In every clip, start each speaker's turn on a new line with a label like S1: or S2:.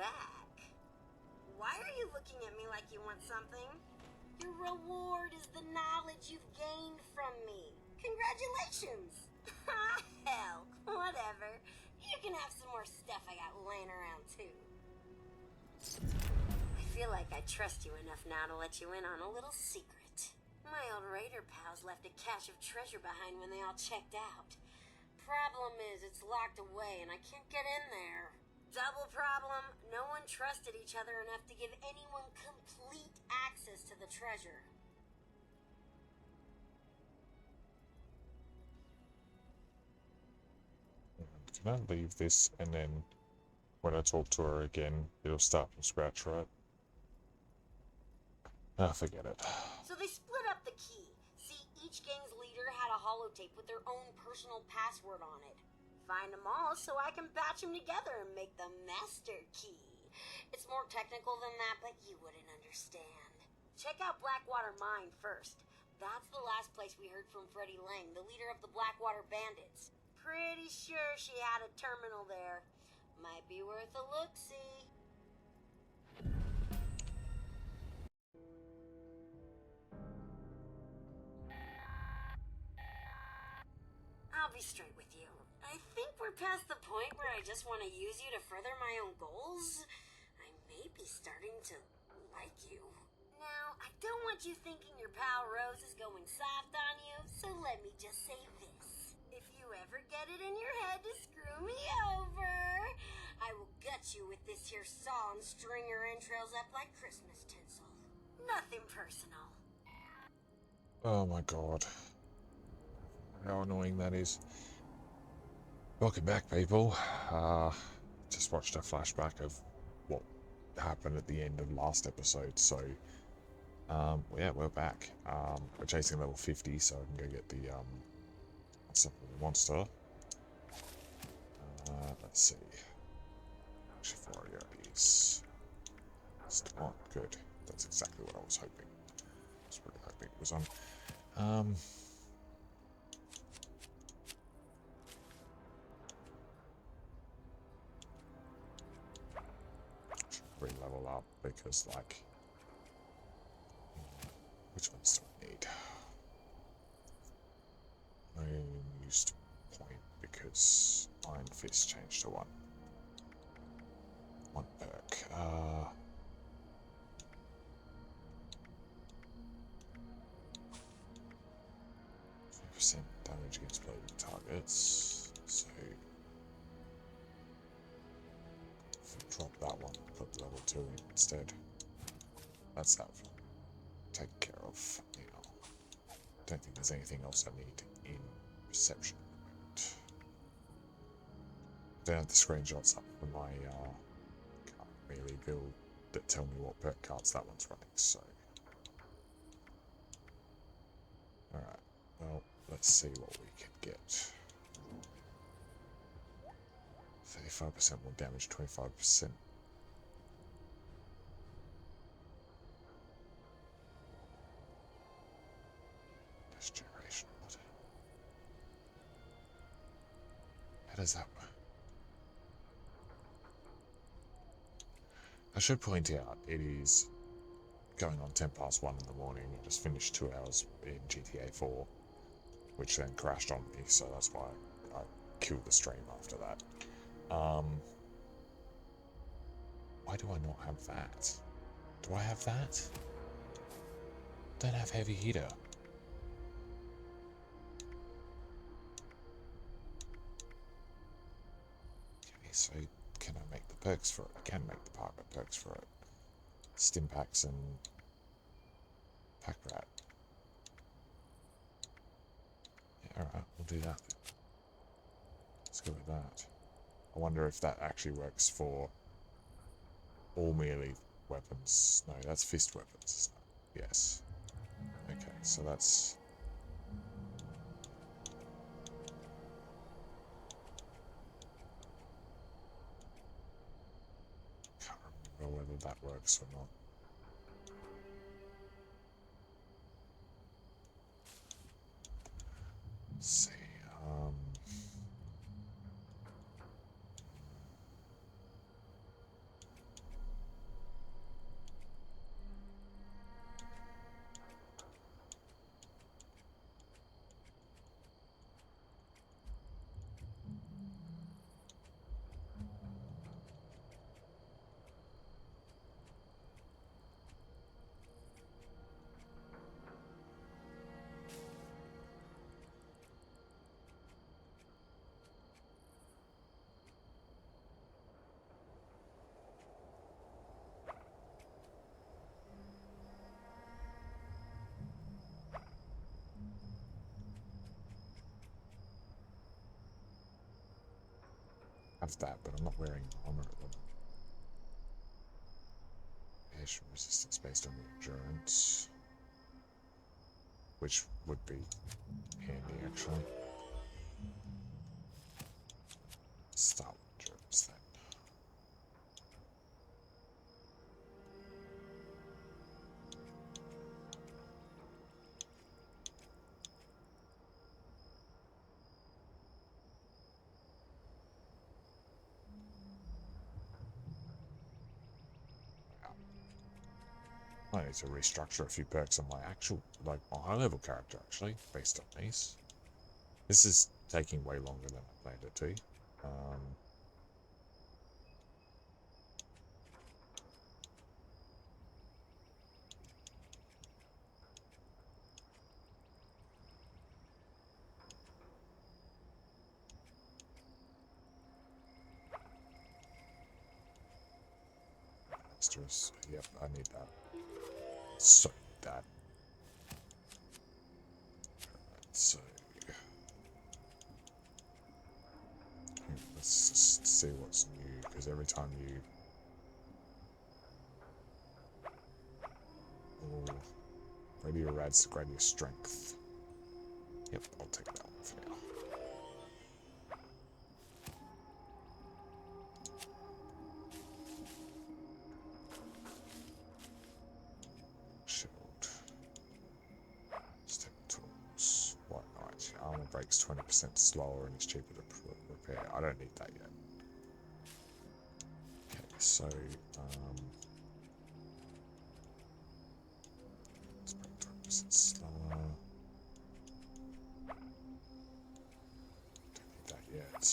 S1: back. Why are you looking at me like you want something? Your reward is the knowledge you've gained from me. Congratulations! Hell, whatever. You can have some more stuff I got laying around too. I feel like I trust you enough now to let you in on a little secret. My old raider pals left a cache of treasure behind when they all checked out. Problem is, it's locked away and I can't get in there. Double problem, no one trusted each other enough to give anyone complete access to the treasure.
S2: Can I leave this and then when I talk to her again, it'll start from scratch, right? Ah, forget it.
S1: So they split up the key. See, each gang's leader had a holotape with their own personal password on it. Find them all so I can batch them together and make the master key. It's more technical than that, but you wouldn't understand. Check out Blackwater Mine first. That's the last place we heard from Freddie Lang, the leader of the Blackwater Bandits. Pretty sure she had a terminal there. Might be worth a look-see. I'll be straight with you. I think we're past the point where I just want to use you to further my own goals. I may be starting to like you. Now, I don't want you thinking your pal Rose is going soft on you, so let me just say this. If you ever get it in your head to screw me over, I will gut you with this here saw and string your entrails up like Christmas tinsel. Nothing personal.
S2: Oh my god. How annoying that is. Welcome back, people. Just watched a flashback of what happened at the end of last episode, so yeah, we're back. We're chasing level 50, so I can go get the monster. Let's see. Actually, Florio is still on. Good. That's exactly what I was hoping. I was really hoping it was on. Re-level up because, like, which ones do I need? I used point because Iron Fist changed to one. One perk. 3% damage against floating targets. So drop that one, put level 2 in instead. That's that one taken care of now. Don't think there's anything else I need in reception. Don't have the screenshots up for my card melee build that tell me what perk cards that one's running, so. Alright, well, let's see what we can get. 35% more damage, 25%. This generation, what? How does that work? I should point out, it is going on 10 past 1 in the morning. I just finished 2 hours in GTA 4, which then crashed on me, so that's why I killed the stream after that. Why do I not have that? Do I have that? Don't have heavy hitter. Okay, so can I make the perks for it? I can make the Parker perks for it. Stimpaks and Pack Rat. Yeah, alright, we'll do that then. Let's go with that. I wonder if that actually works for all melee weapons. No, that's fist weapons. Yes. Okay, so that's... Can't remember whether that works or not. Let's see. have that, but I'm not wearing armor at the moment. Airship resistance based on the endurance, which would be handy actually. Start with endurance then. I need to restructure a few perks on my actual, like my high level character actually, based on these. This is taking way longer than I planned it to. Yep, I need that. So that. Right, so let's just see what's new, because every time you radio rads to greater strength. Yep, I'll take that one for now. Shield. Step tools. White knight. Armor breaks 20% slower and it's cheaper to repair. I don't need that yet. Okay, so let's break 20% slower. Don't need that yet.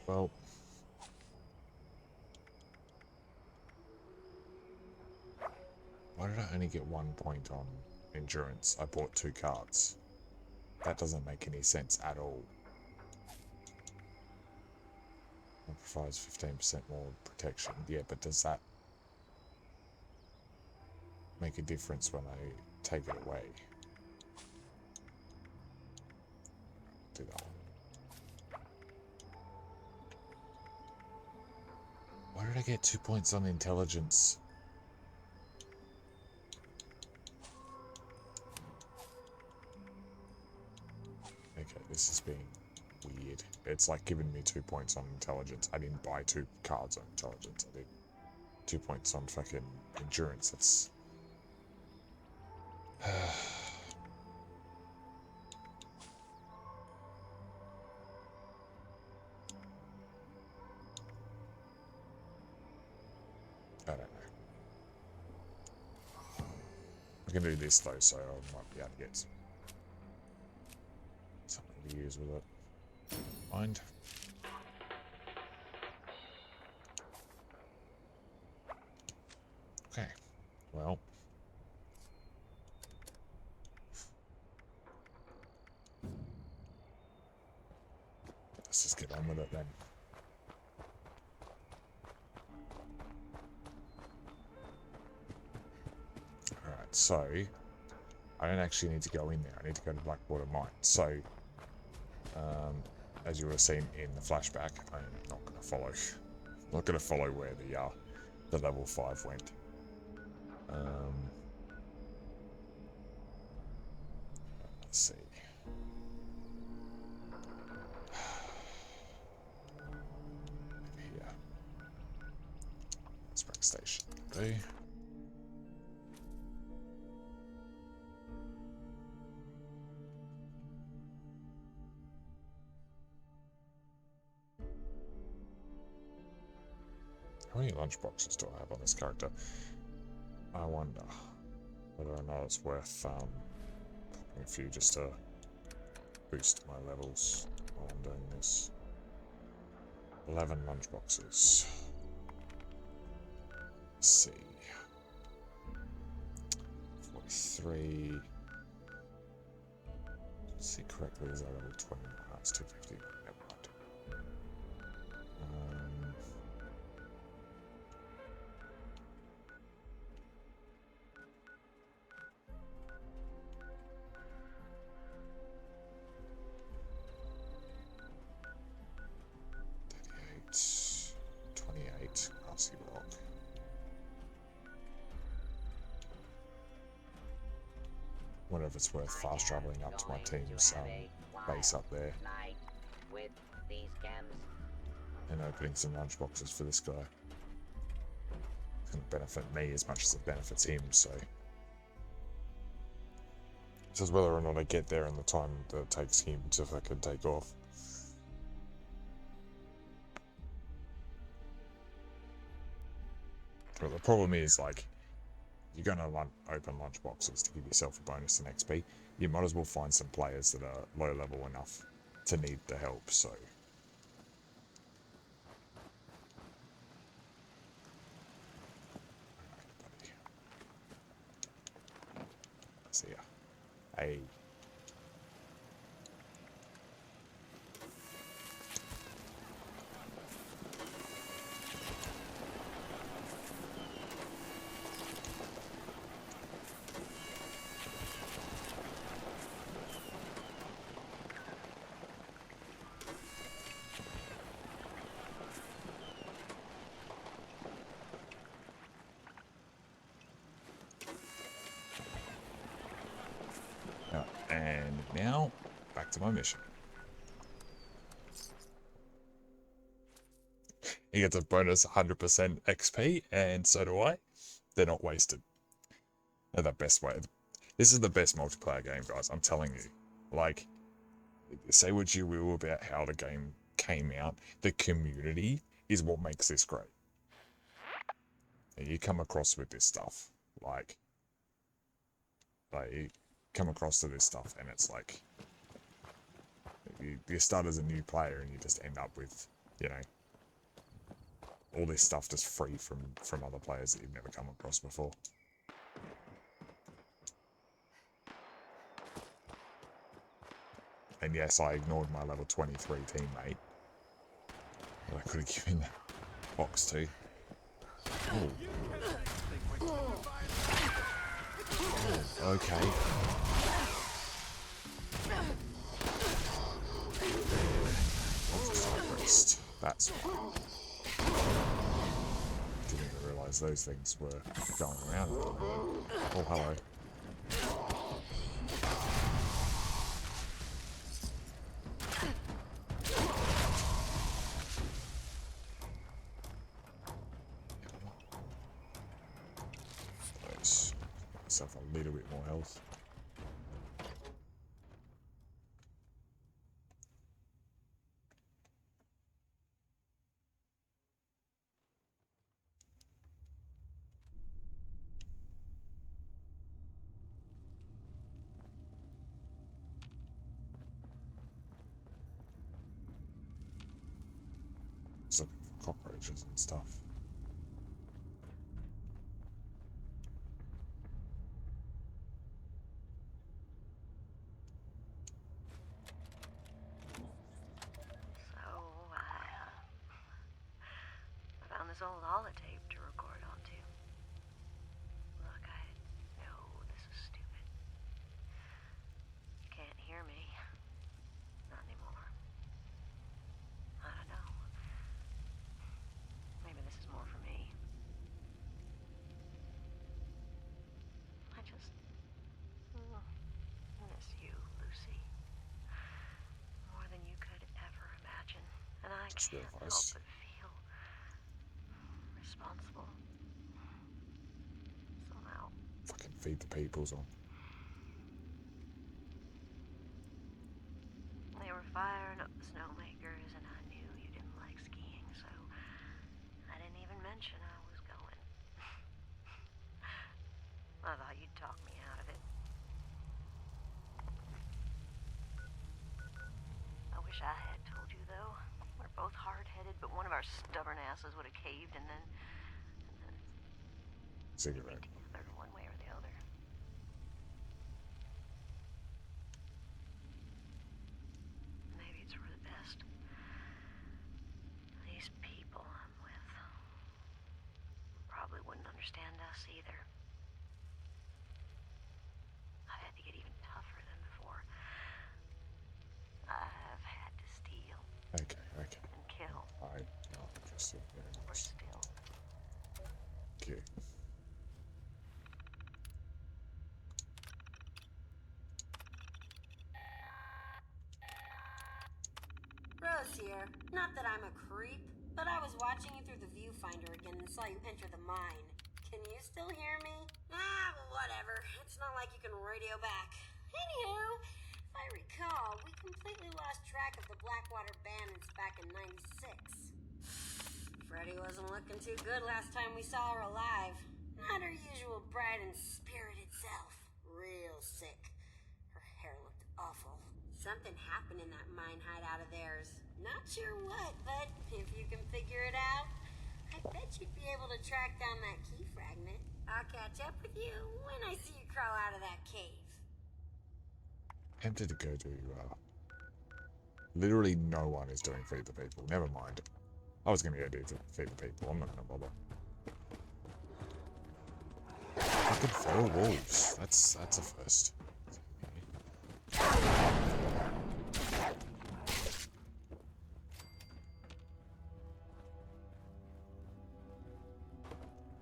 S2: Well, why did I only get 1 point on endurance? I bought 2 cards. That doesn't make any sense at all. It provides 15% more protection. Yeah, but does that make a difference when I take it away? Do that one. Why did I get 2 points on intelligence? Okay, this is being weird. It's like giving me 2 points on intelligence. I didn't buy 2 cards on intelligence. I did 2 points on fucking endurance. That's... I don't know. I can do this though, so I might be able to get something to use with it. Mind. Okay, well. Let's just get on with it then. Alright, so I don't actually need to go in there. I need to go to Blackwater Mine. So, as you would have seen in the flashback, I'm not going to follow. I'm not going to follow where the the level 5 went. Let's see. Here. Let's break station B. How many lunchboxes do I have on this character? I wonder whether or not it's worth popping a few just to boost my levels while I'm doing this. 11 lunchboxes. Let's see. 43. See correctly, is that level 20? No, it's 250. Never mind. 28, Grassy Rock. Wonder if it's worth fast traveling up to my team's base up there and opening some lunchboxes for this guy. It's going to benefit me as much as it benefits him, so. It says whether or not I get there in the time that it takes him to fucking take off. But the problem is, like, you're going to open lunchboxes to give yourself a bonus in XP. You might as well find some players that are low level enough to need the help, so. See ya. Hey. And now, back to my mission. He gets a bonus 100% XP, and so do I. They're not wasted. They're the best way. This is the best multiplayer game, guys. I'm telling you. Like, say what you will about how the game came out. The community is what makes this great. And you come across with this stuff, like you come across to this stuff, and it's like you start as a new player, and you just end up with, you know, all this stuff just free from other players that you've never come across before. And yes, I ignored my level 23 teammate that I could have given that box to. Ooh. Okay. That's fine. Didn't even realise those things were going around. Oh, hello. Nice. Get myself a little bit more health. Some cockroaches and stuff.
S3: I found this old holotape to record onto. Look, I know this is stupid. You can't hear me. Not anymore. I don't know. Maybe this is more for me.
S2: just
S3: Help
S2: realised.
S3: but feel responsible. Somehow.
S2: Fucking feed the peoples on.
S3: They were firing up the snowmakers, and I knew you didn't like skiing, so I didn't even mention I was going. I thought you'd talk me out of it. I wish I had told you, though. We're both hard-headed, but one of our stubborn asses would have caved, and then
S2: Cigarette.
S3: together, one way or the other. Maybe it's for the best. These people I'm with probably wouldn't understand us either. I've had to get even tougher than before. I've had to steal
S2: Okay.
S3: and kill.
S2: I'm not interested very
S3: We're
S2: much.
S3: still.
S2: Okay.
S1: Rose here. Not that I'm a creep, but I was watching you through the viewfinder again and saw you enter the mine. Can you still hear me? Whatever. It's not like you can radio back. Anywho, if I recall, we completely lost track of the Blackwater Bandits back in '96. Freddy wasn't looking too good last time we saw her alive. Not her usual bright and spirited self. Real sick. Her hair looked awful. Something happened in that mine hideout of theirs. Not sure what, but if you can figure it out, I bet you'd be able to track down that key fragment. I'll catch up with you when I see you crawl out of that cave.
S2: Tempted to go do. Literally no one is doing feed the people. Never mind. I was gonna go do feed the people. I'm not gonna bother. Fucking feral wolves. That's a first.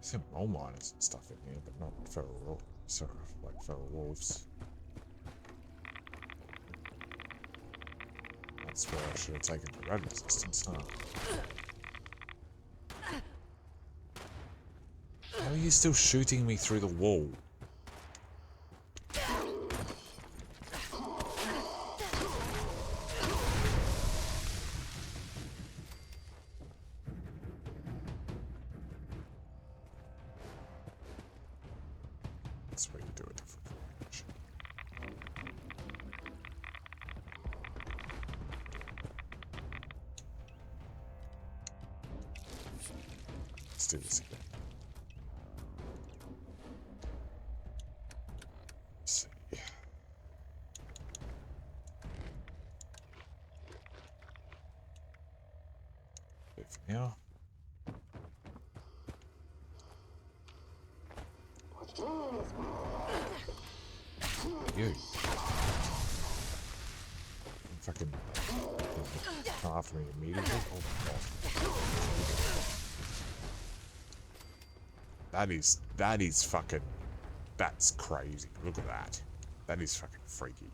S2: Some mole miners and stuff in here, but not feral, sort of like feral wolves. That's where I should have taken the red resistance, huh? How are you still shooting me through the wall? That's where you do a different range. Let's do this again. Let's see. Bit for now. You. Fucking come after me immediately. Oh my god. That is fucking, that's crazy. Look at that. That is fucking freaky.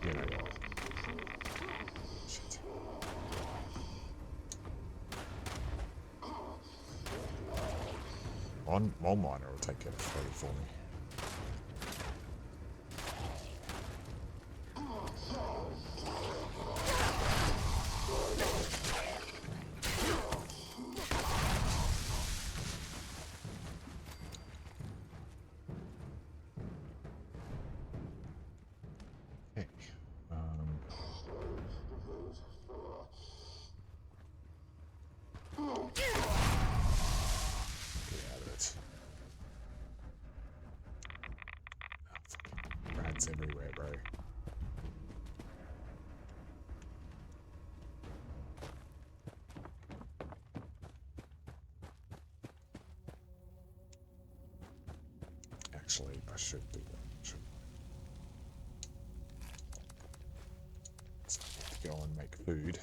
S2: You know. Shit. One miner will take care of Freddy for me. Okay. Get out of it. Oh, fucking rats everywhere, bro. Actually, I should do that. Shouldn't I? So I need to go and make food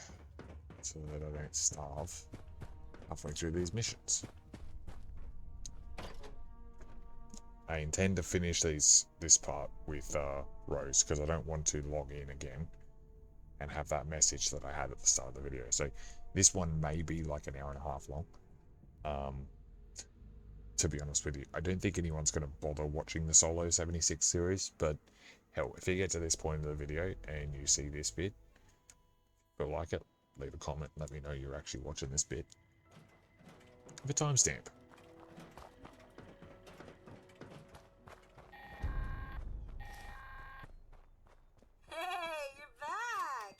S2: so that I don't starve halfway through these missions. I intend to finish this part with Rose because I don't want to log in again and have that message that I had at the start of the video. So this one may be like an hour and a half long. To be honest with you, I don't think anyone's going to bother watching the Solo 76 series, but hell, if you get to this point of the video and you see this bit, if you like it, leave a comment, let me know you're actually watching this bit. Have a timestamp.
S1: Hey, you're back!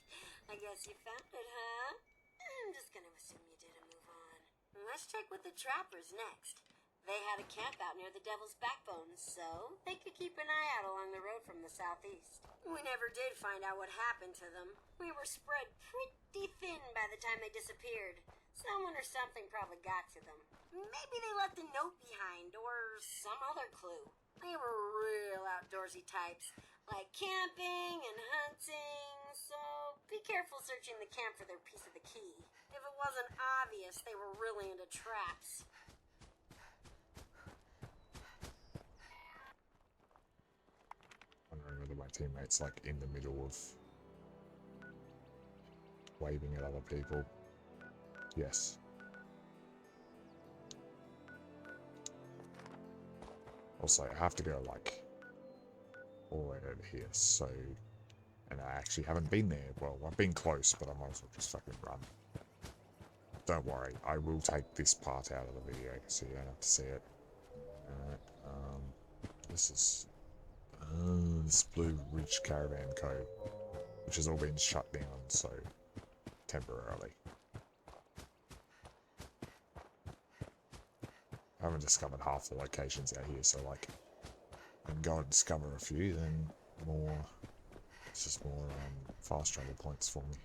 S1: I guess you found it, huh? I'm just gonna assume you didn't move on. Let's check with the trappers next. They had a camp out near the Devil's Backbone, so they could keep an eye out along the road from the southeast. We never did find out what happened to them. We were spread pretty thin by the time they disappeared. Someone or something probably got to them. Maybe they left a note behind, or some other clue. They were real outdoorsy types, like camping and hunting, so be careful searching the camp for their piece of the key. If it wasn't obvious, they were really into traps.
S2: Wondering whether my teammate's like in the middle of waving at other people. Yes. Also, I have to go like all the way over here, so... And I actually haven't been there. Well, I've been close, but I might as well just fucking run. Don't worry, I will take this part out of the video so you don't have to see it. Alright, this is... this Blue Ridge Caravan Co., which has all been shut down, so... temporarily. I haven't discovered half the locations out here, so like... I can go and discover a few, then more... It's just more fast travel points for me.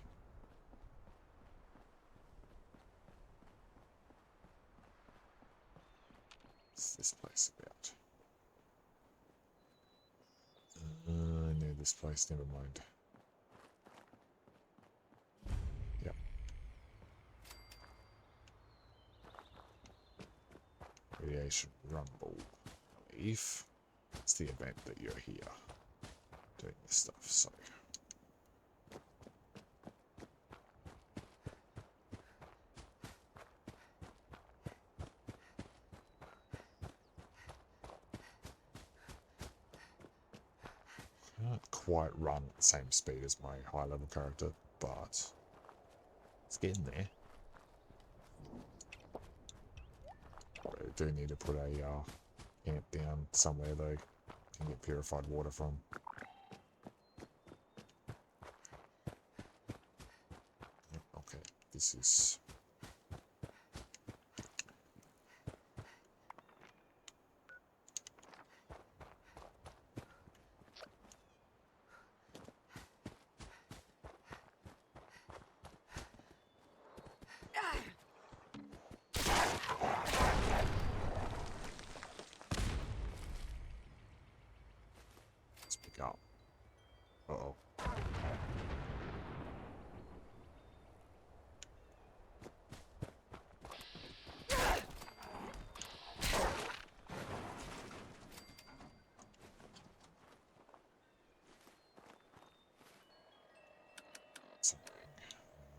S2: What's this place about? I know this place, never mind. Yep. Radiation Rumble. I believe it's the event that you're here doing this stuff, so... I don't quite run at the same speed as my high level character, but it's getting there. I do need to put a camp down somewhere though, and get purified water from. Okay, this is... Let's pick up. Uh-oh. Something.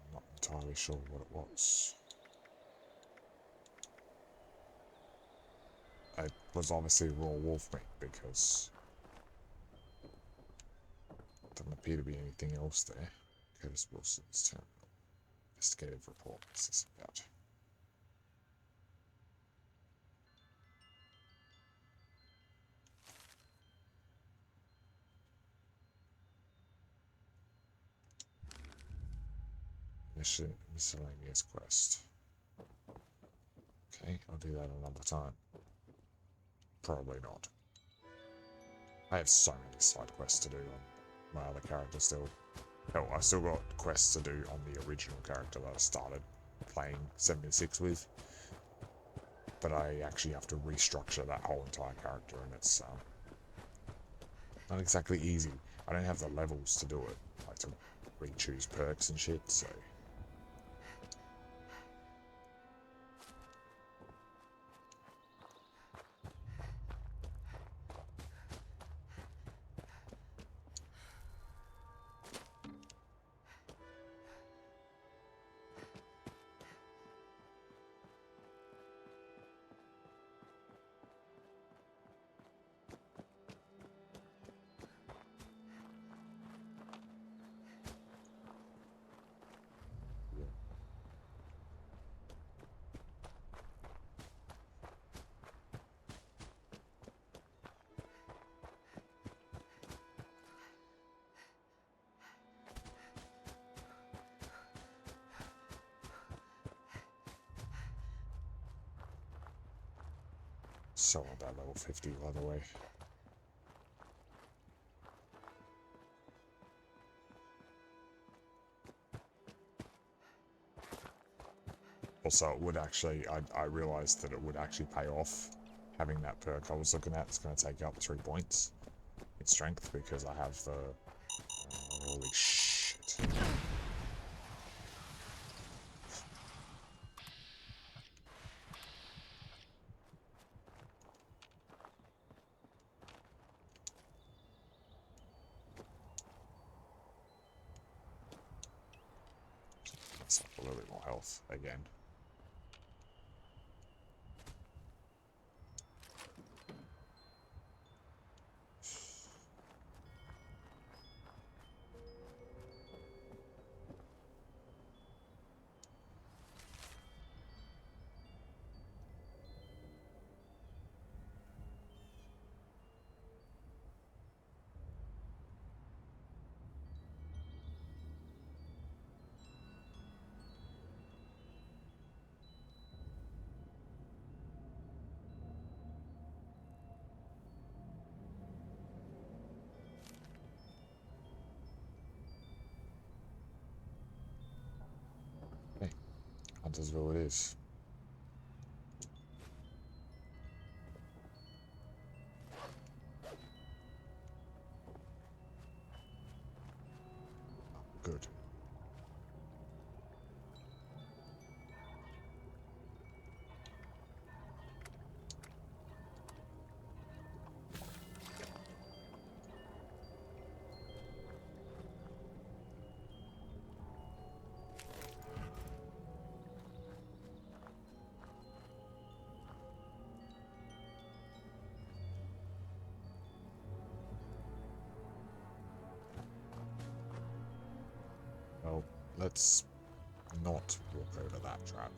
S2: I'm not entirely sure what it was. It was obviously raw wolf meat because there doesn't appear to be anything else there. Curtis Wilson's terminal. Investigative report. What's this about? Mission miscellaneous quest. Okay, I'll do that another time. Probably not. I have so many side quests to do on my other character still. Hell, I still got quests to do on the original character that I started playing 76 with. But I actually have to restructure that whole entire character, and it's not exactly easy. I don't have the levels to do it, like to re-choose perks and shit, so... So on that level 50, by the way. Also, it would actually, I realized that it would actually pay off having that perk I was looking at. It's going to take up 3 points in strength because I have the... holy shit. That's a little bit more health again. Hey, Huntersville it is. Good. Well, let's not walk over that trap.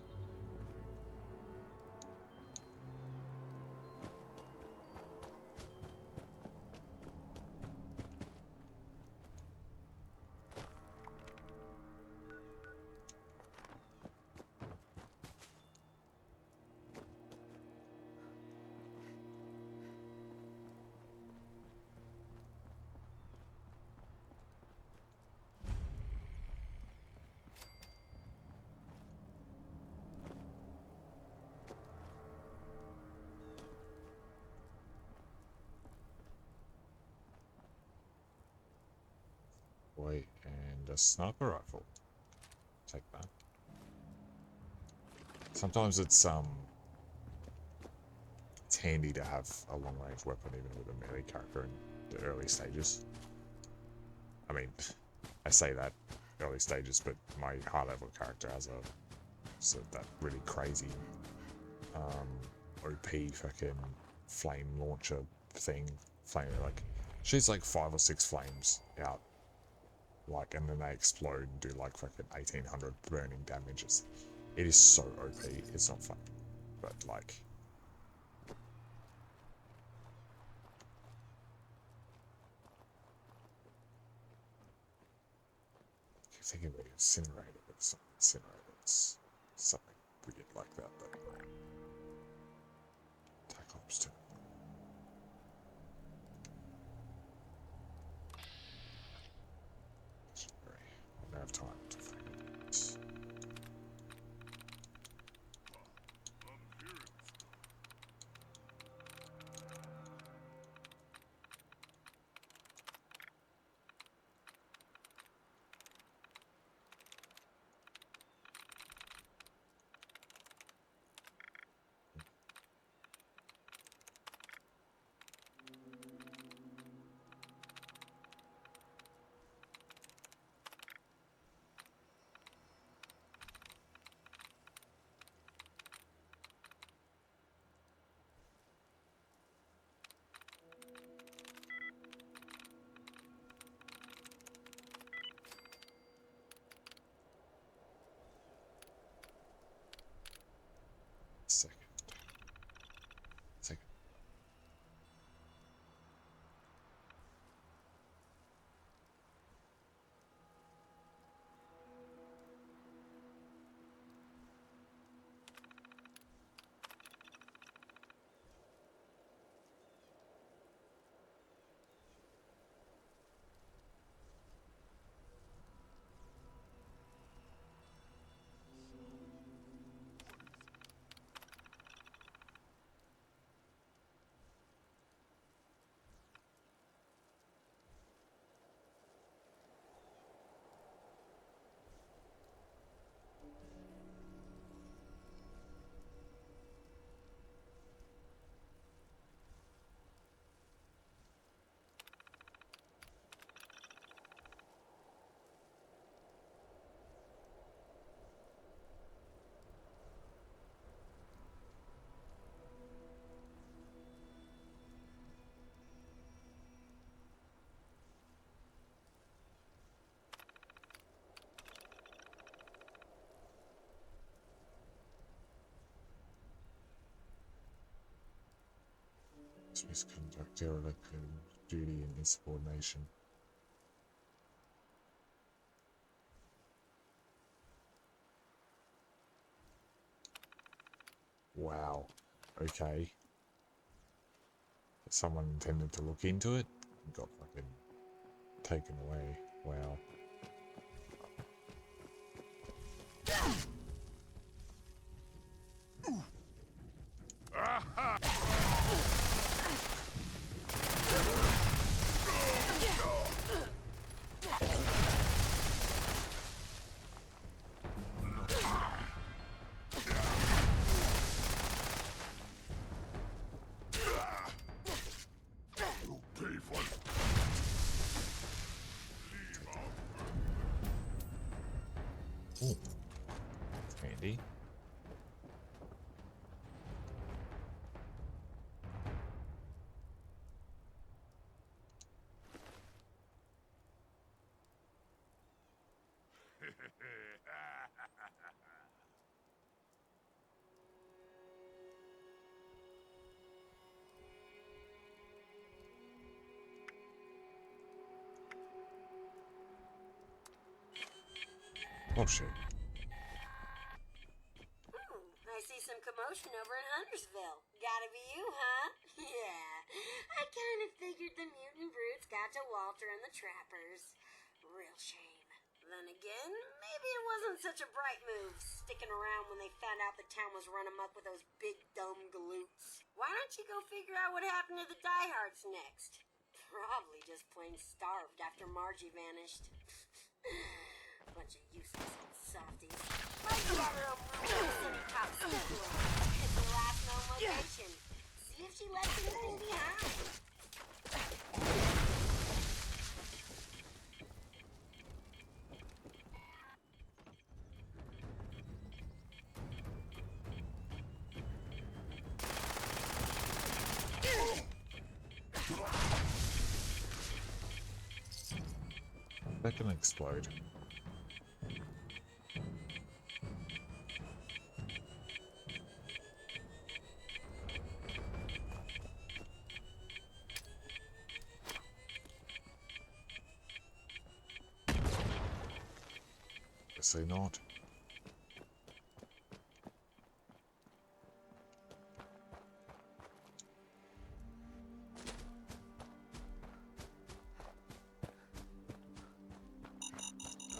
S2: Boy, and a sniper rifle. Take that. Sometimes it's handy to have a long range weapon even with a melee character in the early stages. I mean, I say that early stages, but my high level character has that really crazy OP fucking flame launcher thing. Like shoots like 5 or 6 flames out, like, and then they explode and do like fucking 1800 burning damages. It is so OP. It's not fun, but like. I keep thinking about incinerator, but it's not incinerator. It's something weird like that. But Tac Ops 2. I don't have time to fucking do this. Second. Misconduct, derelict duty, and insubordination. Wow. Okay. Someone intended to look into it and got fucking taken away. Wow. Ooh. Handy. Oh shit.
S1: I see some commotion over in Huntersville. Gotta be you, huh? Yeah. I kind of figured the mutant brutes got to Walter and the trappers. Real shame. Then again, maybe it wasn't such a bright move sticking around when they found out the town was run amok with those big dumb galoots. Why don't you go figure out what happened to the diehards next? Probably just plain starved after Margie vanished. Bunch of useless old softies. Like the other old city cop Stigler. It's the last known location. See if she left anything behind.
S2: That can explode. Guess not.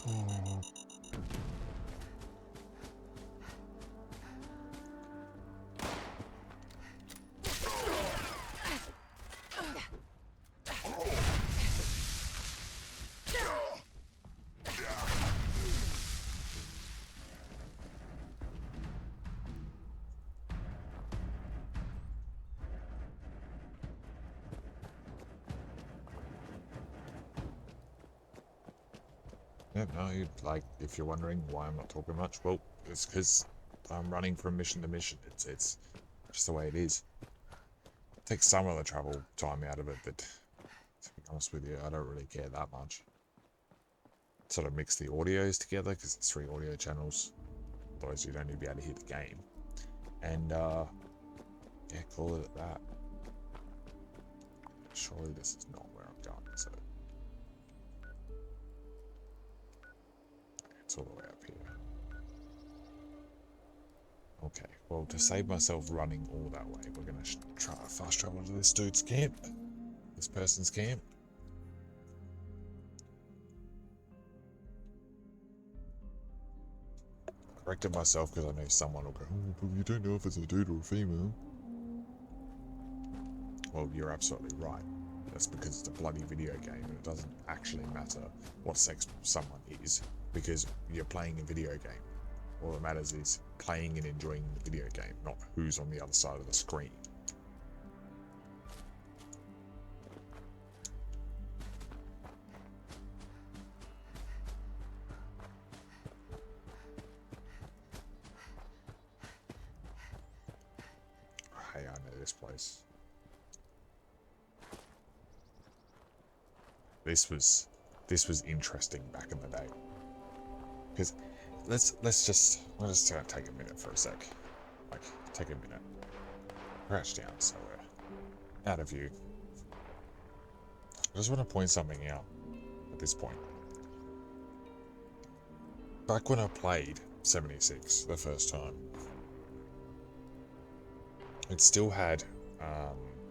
S2: Oh. Yep, no, like, if you're wondering why I'm not talking much, well, it's because I'm running from mission to mission. It's just the way it is. It takes some of the travel time out of it, but to be honest with you, I don't really care that much. Sort of mix the audios together, because it's 3 audio channels, otherwise you'd only be able to hear the game. And yeah, call it that. Surely this is not where I'm going, so it's all the way up here. Okay, well, to save myself running all that way, we're gonna try to fast travel to this dude's camp, this person's camp. I corrected myself because I know someone will go, oh, but you don't know if it's a dude or a female. Well, you're absolutely right. That's because it's a bloody video game and it doesn't actually matter what sex someone is because you're playing a video game. All that matters is playing and enjoying the video game, not who's on the other side of the screen. Hey, I know this place. This was interesting back in the day. Because let's just take a minute for a sec. Like, take a minute. Crouch down so we're out of view. I just want to point something out at this point. Back when I played 76 the first time, it still had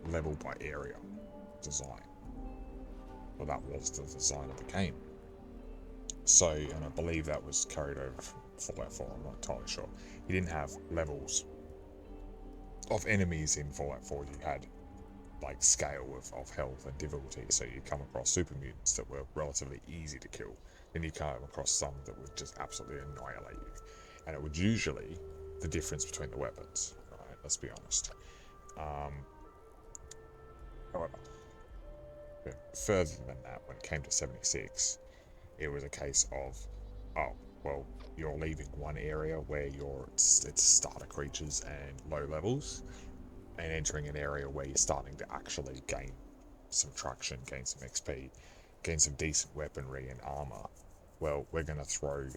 S2: level by area design. Well, that was the design of the game. So, and I believe that was carried over from Fallout 4, I'm not entirely sure. You didn't have levels of enemies in Fallout 4, you had like scale of health and difficulty, so you come across super mutants that were relatively easy to kill, then you come across some that would just absolutely annihilate you. And it was usually the difference between the weapons, right? Let's be honest. However, further than that, when it came to 76, it was a case of, oh, well, you're leaving one area where it's starter creatures and low levels, and entering an area where you're starting to actually gain some traction, gain some XP, gain some decent weaponry and armor. Well, we're going to throw,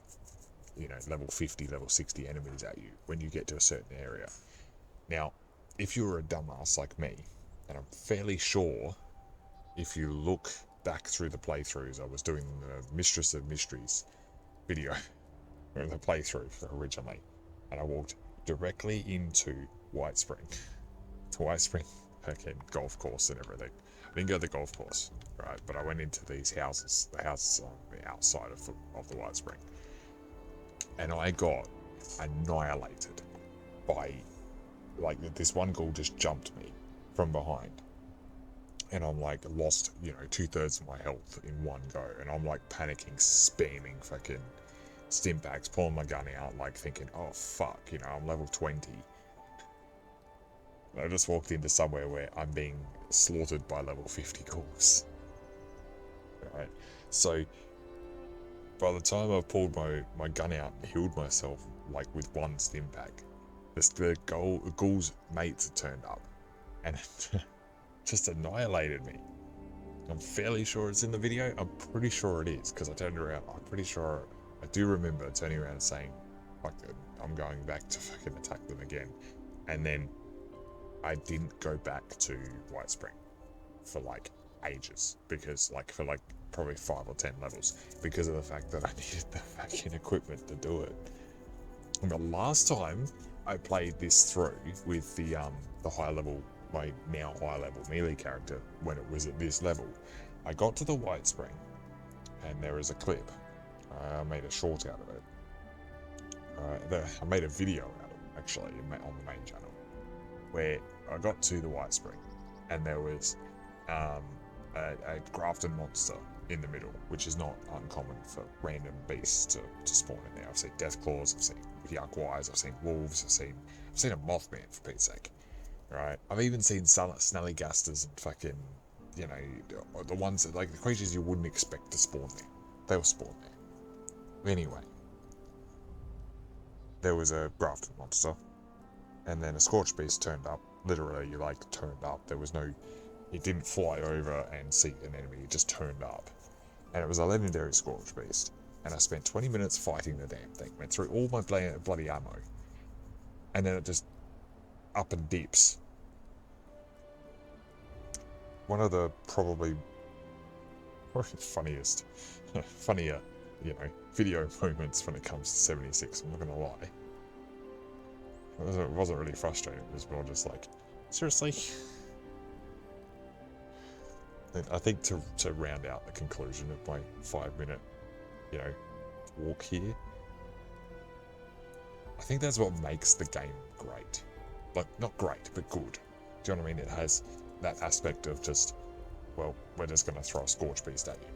S2: level 50, level 60 enemies at you when you get to a certain area. Now, if you were a dumbass like me, and I'm fairly sure if you look back through the playthroughs, I was doing the Mistress of Mysteries video, or the playthrough originally, and I walked directly into White Spring. To White Spring, okay, golf course and everything. I didn't go to the golf course, right, but I went into these houses, the houses on the outside of the White Spring, and I got annihilated by, like, this one ghoul just jumped me from behind. And I'm like lost, 2/3 of my health in one go. And I'm like panicking, spamming fucking stim packs, pulling my gun out, like thinking, oh fuck, I'm level 20. And I just walked into somewhere where I'm being slaughtered by level 50 ghouls. Right? So by the time I pulled my gun out and healed myself, like with one stim pack, the ghoul's mates had turned up. And just annihilated me. I'm fairly sure it's in the video. I'm pretty sure it is, because I turned around. I'm pretty sure I do remember turning around and saying, fuck it, I'm going back to fucking attack them again. And then I didn't go back to White Spring for like ages, because for probably 5 or 10 levels, because of the fact that I needed the fucking equipment to do it. And the last time I played this through with the high level, my now high level melee character, when it was at this level, I got to the White Spring, and there is a clip. I made a short out of it. I made a video out of it, actually, on the main channel, where I got to the White Spring, and there was a Grafton monster in the middle, which is not uncommon for random beasts to spawn in there. I've seen Deathclaws, I've seen Yakwais, I've seen wolves, I've seen a Mothman, for Pete's sake. Right, I've even seen Snellygasters and fucking, the ones that, like, the creatures you wouldn't expect to spawn there. They will spawn there. Anyway, there was a Grafton monster, and then a Scorch Beast turned up. Literally, turned up. There was no, it didn't fly over and see an enemy. It just turned up, and it was a legendary Scorch Beast. And I spent 20 minutes fighting the damn thing. Went through all my bloody ammo, and then it just up and dips. One of the probably funnier, video moments when it comes to 76. I'm not gonna lie. It wasn't really frustrating. It was more just like, seriously. I think to round out the conclusion of my 5-minute, walk here, I think that's what makes the game great. Like, not great, but good. Do you know what I mean? It has that aspect of just, well, we're just going to throw a Scorch Beast at you.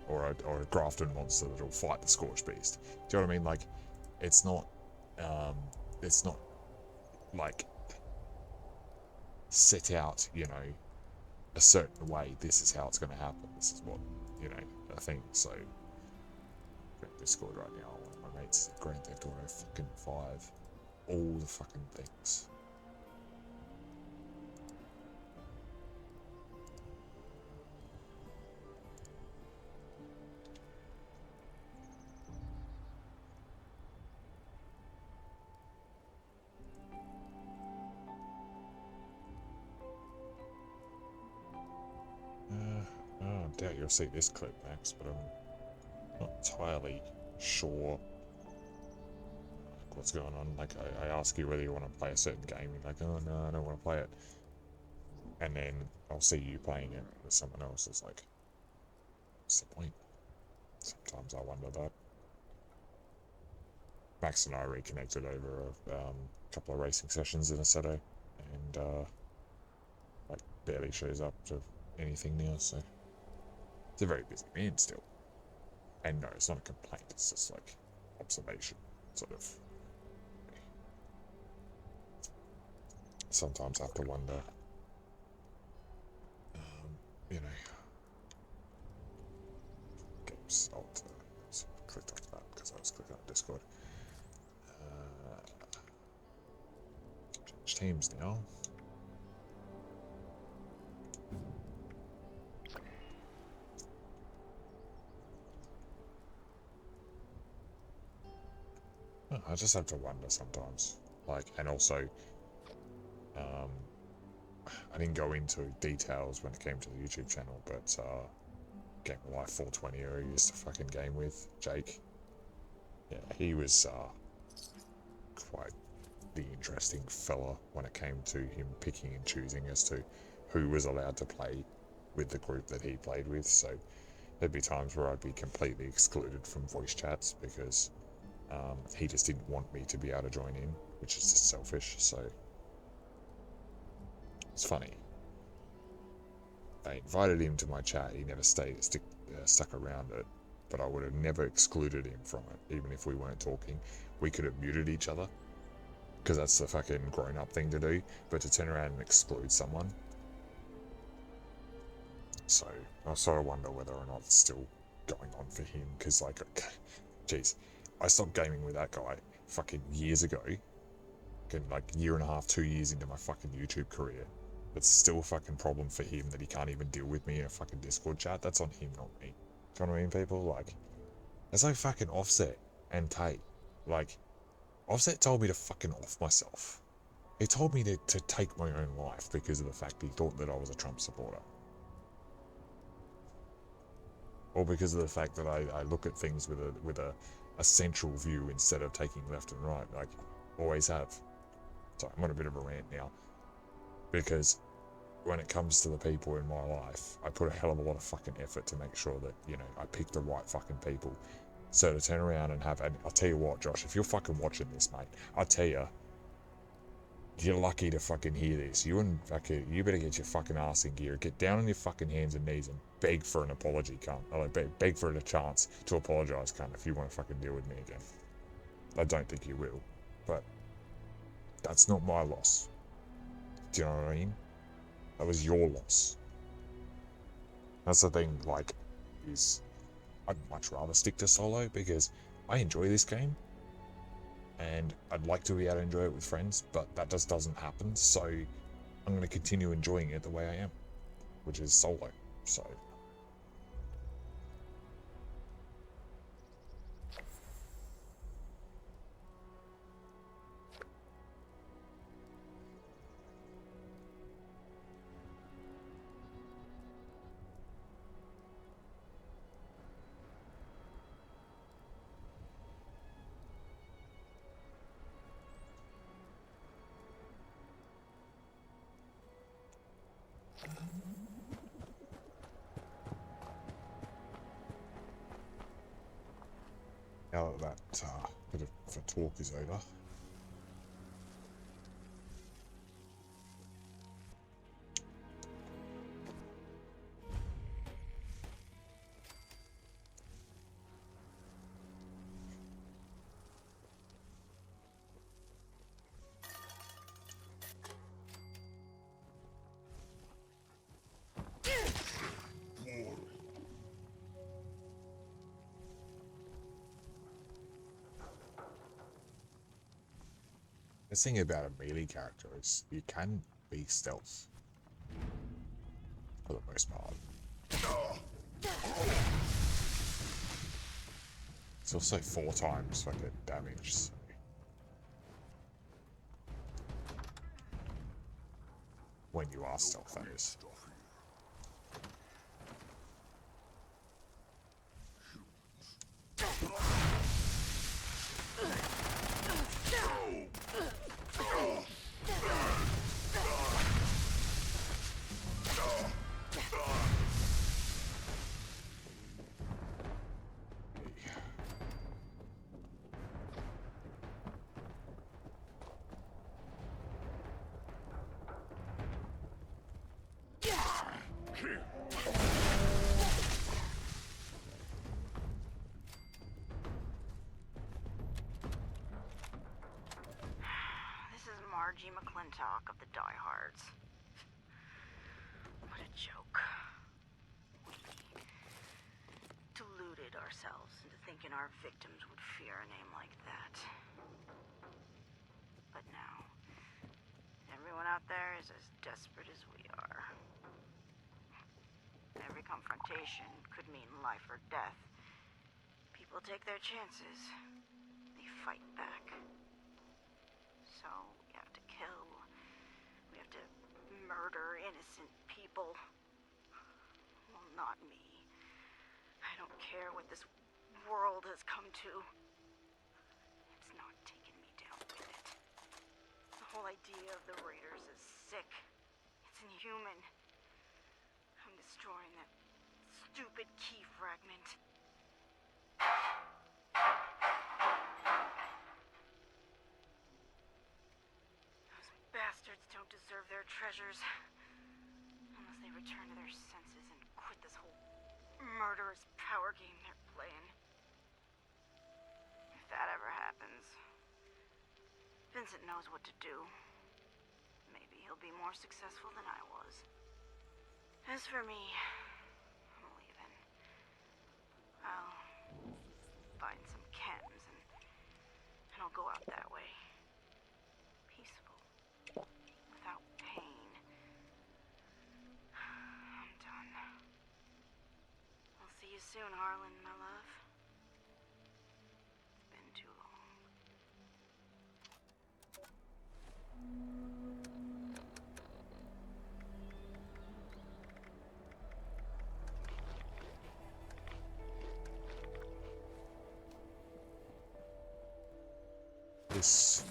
S2: Or a Grafton monster that'll fight the Scorch Beast. Do you know what I mean? Like, it's not like set out, a certain way. This is how it's going to happen. This is what, I think. So, Discord right now, one of my mates, Grand Theft Auto fucking 5. All the fucking things. I doubt you'll see this clip, Max, but I'm not entirely sure what's going on. Like, I ask you whether you want to play a certain game, you're like, oh no, I don't want to play it. And then I'll see you playing it with someone else. It's like, what's the point? Sometimes I wonder that. Max and I reconnected over a couple of racing sessions in a Saturday, and like barely shows up to anything now, so it's a very busy man still. And no, it's not a complaint, it's just like observation, sort of. Sometimes I have to wonder, games. I'll clicked onto that because I was clicking on Discord. Change teams now. I just have to wonder sometimes. Like, and also, I didn't go into details when it came to the YouTube channel, but Game of Life 420 who I used to fucking game with, Jake. Yeah, he was quite the interesting fella when it came to him picking and choosing as to who was allowed to play with the group that he played with. So there'd be times where I'd be completely excluded from voice chats because he just didn't want me to be able to join in, which is just selfish. So it's funny. I invited him to my chat. He never stuck around it, but I would have never excluded him from it, even if we weren't talking. We could have muted each other, because that's the fucking grown-up thing to do. But to turn around and exclude someone, so I sort of wonder whether or not it's still going on for him. Because like, jeez, I stopped gaming with that guy fucking years ago. Like year and a half, 2 years into my fucking YouTube career. It's still a fucking problem for him that he can't even deal with me in a fucking Discord chat. That's on him, not me. Do you know what I mean, people? Like, it's like fucking Offset and Tate. Like, Offset told me to fucking off myself. He told me to take my own life because of the fact he thought that I was a Trump supporter. Or because of the fact that I look at things with a central view instead of taking left and right, like, always have. So I'm on a bit of a rant now. Because when it comes to the people in my life, I put a hell of a lot of fucking effort to make sure that, I pick the right fucking people. So to turn around and and I'll tell you what, Josh, if you're fucking watching this, mate, I'll tell you, you're lucky to fucking hear this. You better get your fucking ass in gear. Get down on your fucking hands and knees and beg for an apology, cunt. Or beg for a chance to apologise, cunt, if you want to fucking deal with me again. I don't think you will, but that's not my loss. Do you know what I mean? That was your loss. That's the thing, like, is I'd much rather stick to solo because I enjoy this game and I'd like to be able to enjoy it with friends, but that just doesn't happen, so I'm going to continue enjoying it the way I am, which is solo, so... Now that bit of talk is over. The thing about a melee character is you can be stealth for the most part. It's also 4 times fucking damage, so. When you are stealth, that is.
S4: Margie McClintock of the Die Hards. What a joke. We deluded ourselves into thinking our victims would fear a name like that. But now, everyone out there is as desperate as we are. Every confrontation could mean life or death. People take their chances. They fight back. So, we have to kill. We have to murder innocent people. Well, not me. I don't care what this world has come to. It's not taking me down with it. The whole idea of the Raiders is sick. It's inhuman. I'm destroying that stupid key fragment. Bastards don't deserve their treasures unless they return to their senses and quit this whole murderous power game they're playing. If that ever happens, Vincent knows what to do. Maybe he'll be more successful than I was. As for me, I'm leaving. I'll find some chems and I'll go out that way. Without pain. I'm done. I'll see you soon, Harlan, my love. It's been too long.
S2: This.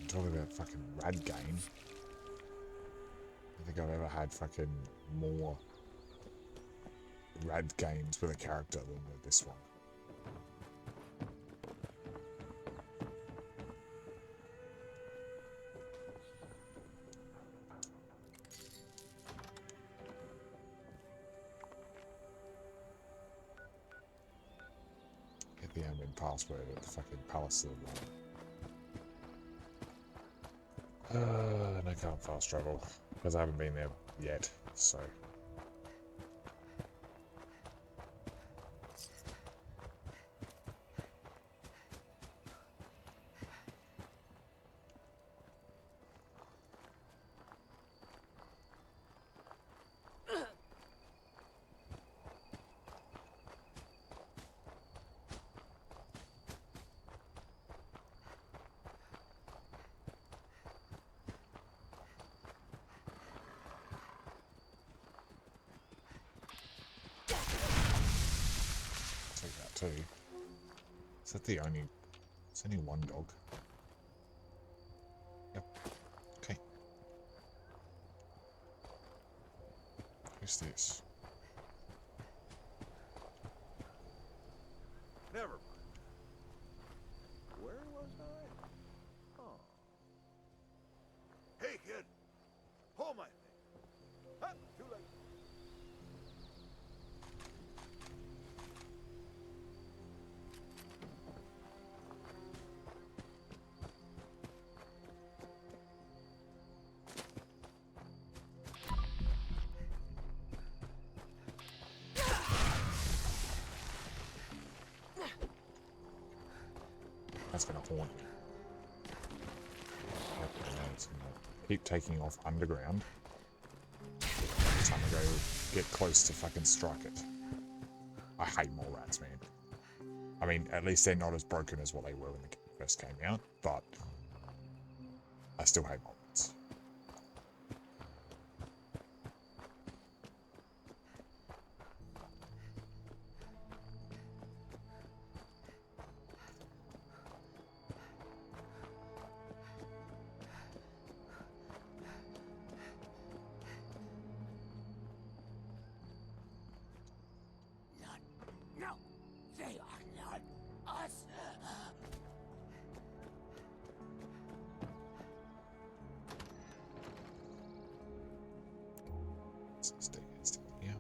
S2: Talk about fucking rad game. I think I've ever had fucking more rad games with a character than this one. Get the admin password at the fucking Palace of the Law. And I can't fast travel because I haven't been there yet, so. too. Is that the only... It's only one dog. Yep. Okay. Who's this?
S5: Never mind. Where was I? Oh. Hey, kid. Hold my thing. Huh, too late.
S2: That's gonna haunt me. Yep, and then it's gonna keep taking off underground. Every time I go get close to fucking strike it. I hate mole rats, man. I mean, at least they're not as broken as what they were when the game first came out, but I still hate mole rats.
S6: No, they are not us.
S2: Stay still, yeah.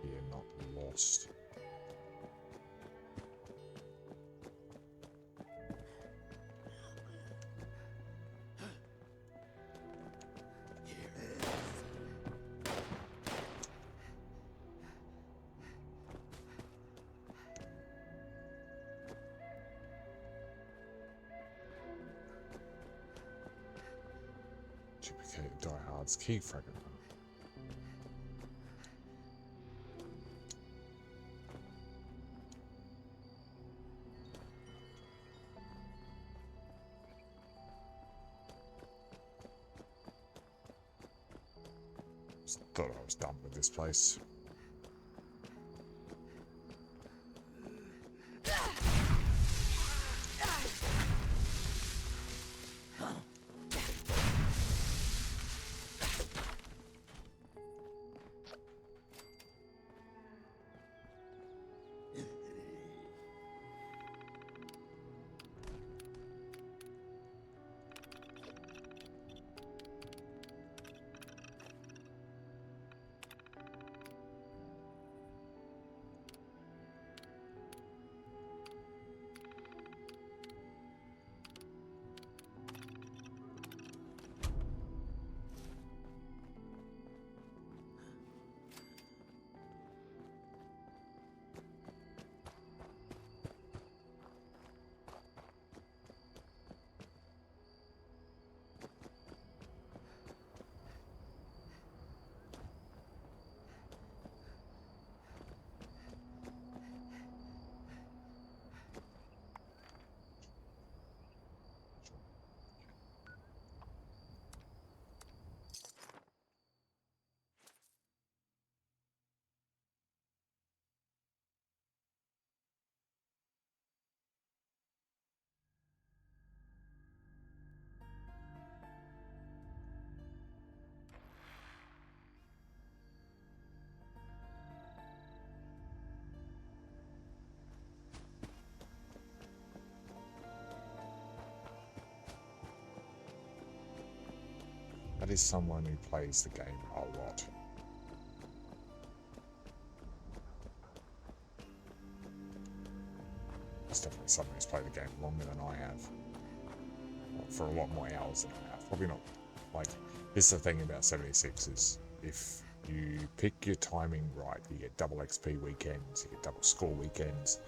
S2: You're not lost. Duplicated Die Hard's key fragment. Just thought I was done with this place. That is someone who plays the game a lot. It's definitely someone who's played the game longer than I have. Well, for a lot more hours than I have. probably not. Like, this is the thing about 76 is if you pick your timing right, you get double XP weekends, you get double score weekends.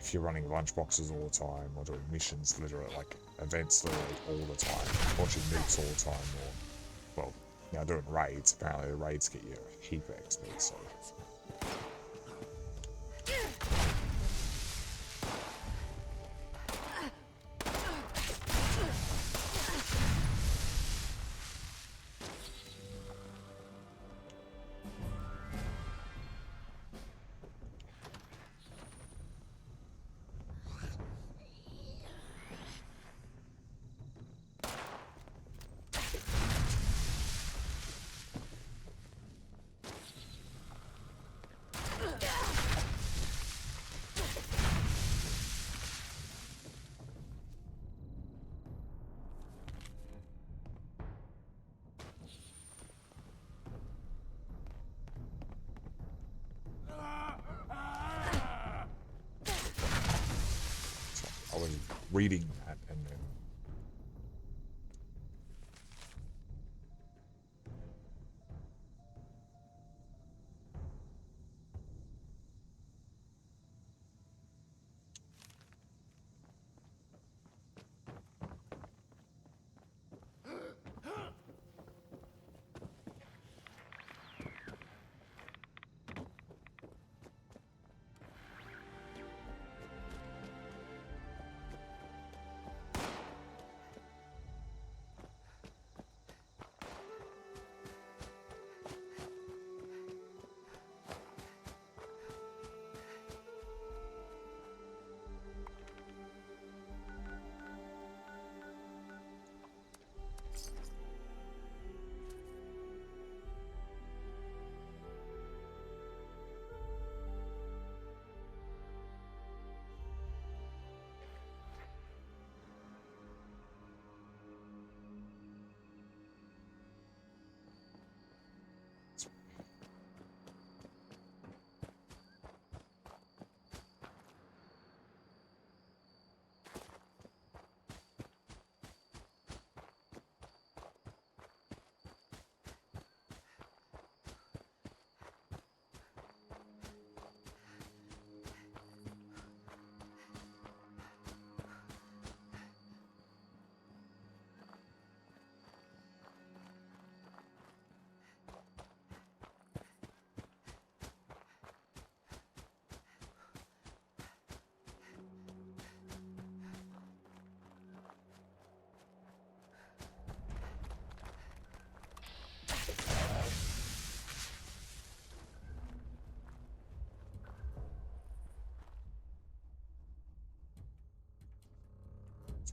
S2: If you're running lunchboxes all the time, or doing missions literally, like events literally all the time, watching nukes all the time, or, well, now doing raids, apparently the raids get you a heap of XP, so. I was reading that and then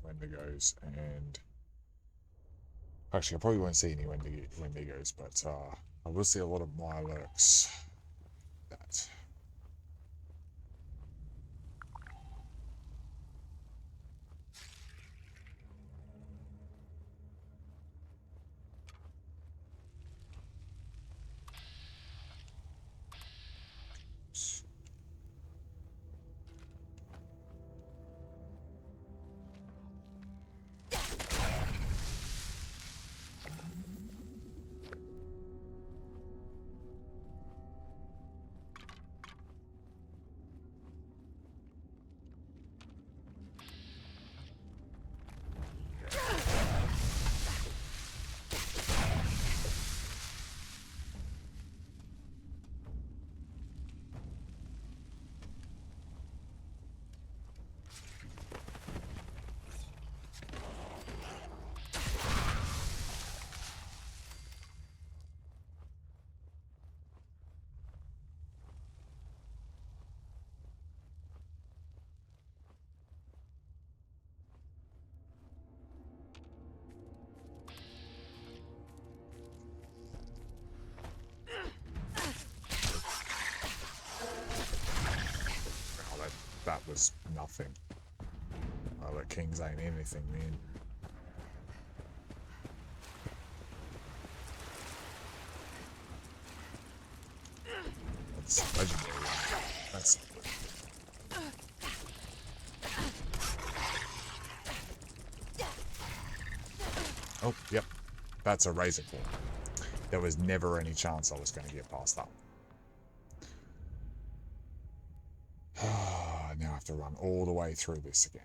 S2: Wendigos, and actually I probably won't see any Wendigos, but I will see a lot of Mirelurks. That that was nothing. Oh, the Kings ain't anything, man. That's legendary. That's Oh, yep. That's a razor claw. There was never any chance I was going to get past that. Now I have to run all the way through this again.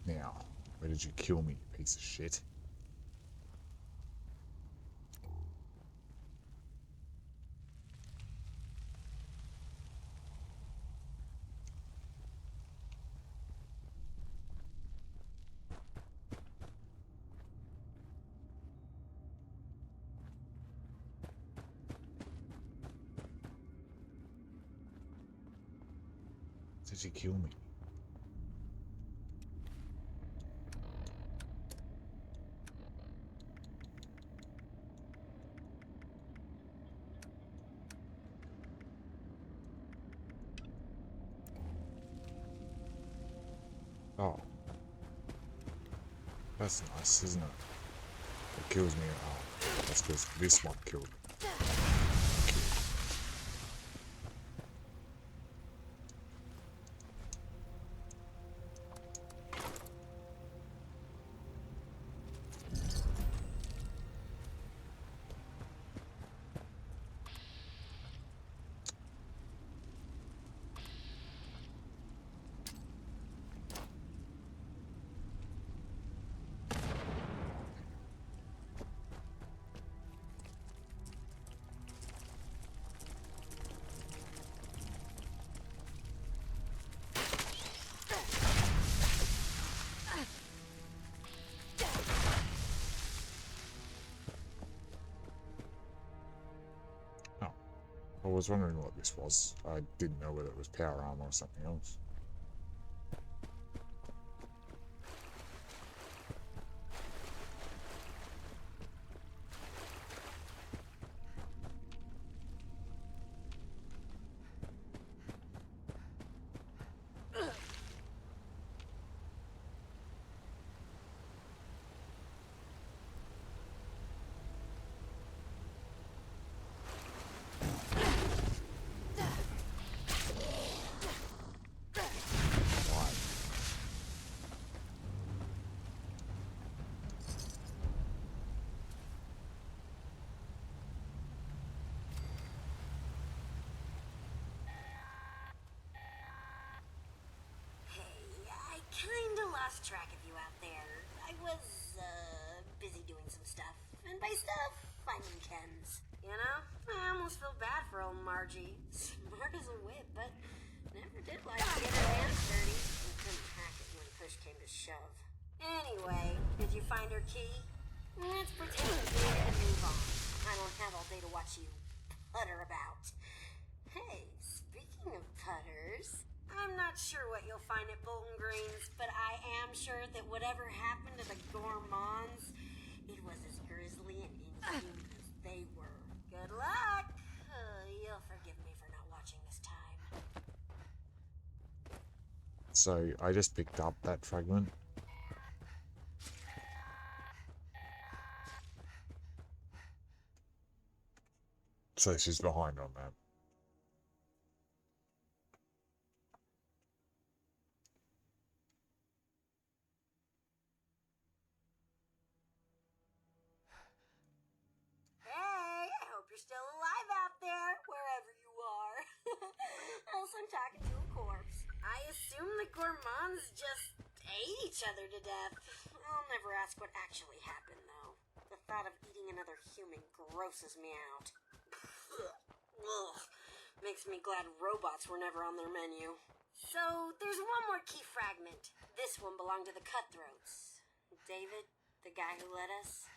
S2: Now, where did you kill me, you piece of shit? Did you kill me? Oh. That's nice, isn't it? It kills me at home. That's because this one killed me. I was wondering what this was. I didn't know whether it was power armor or something else.
S1: Lost track of you out there. I was, busy doing some stuff. And by stuff, finding Kens. You know? I almost feel bad for old Margie. Smart as a whip, but never did like to get her hands dirty. And couldn't hack it when push came to shove. Anyway, did you find her key? Let's pretend we did and move on. I don't have all day to watch you putter about. Hey, speaking of putters... I'm not sure what you'll find at Bolton Greens, but I am sure that whatever happened to the Gourmands, it was as grisly and inhuman as they were. Good luck! You'll forgive me for not watching this time.
S2: So, I just picked up that fragment. So she's behind on that.
S1: Still alive out there, wherever you are. Else I'm talking to a corpse. I assume the Gourmands just ate each other to death. I'll never ask what actually happened, though. The thought of eating another human grosses me out. Ugh. Makes me glad robots were never on their menu. So, there's one more key fragment. This one belonged to the Cutthroats. David, the guy who led us,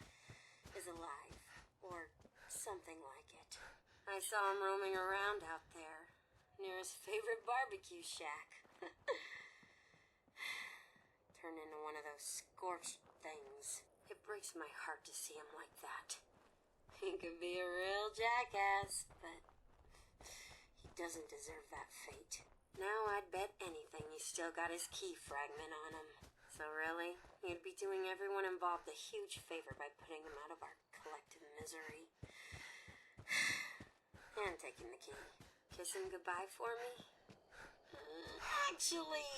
S1: is alive. Or... something like it. I saw him roaming around out there, near his favorite barbecue shack. Turned into one of those scorched things. It breaks my heart to see him like that. He could be a real jackass, but he doesn't deserve that fate. Now I'd bet anything he's still got his key fragment on him. So really, he'd be doing everyone involved a huge favor by putting him out of our collective misery. And taking the key. Kiss him goodbye for me? Actually,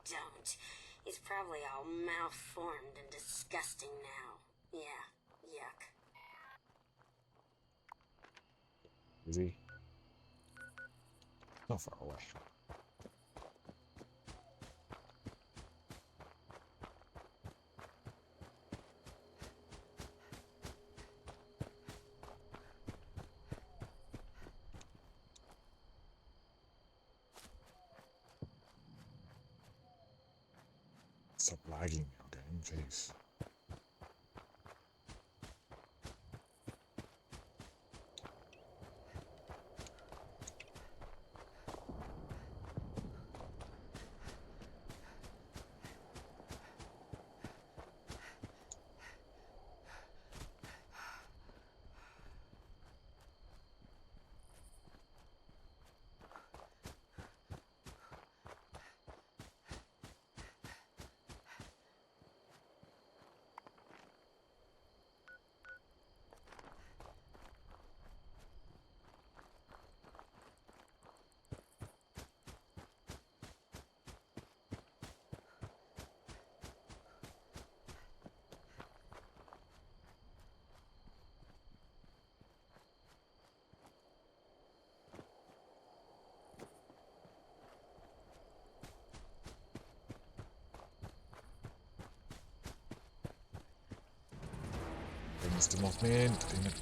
S1: don't. He's probably all malformed and disgusting now. Yeah, yuck.
S2: Is he? Not far away. Stop lagging now, game, jeez. Mr. Mothman, damn it.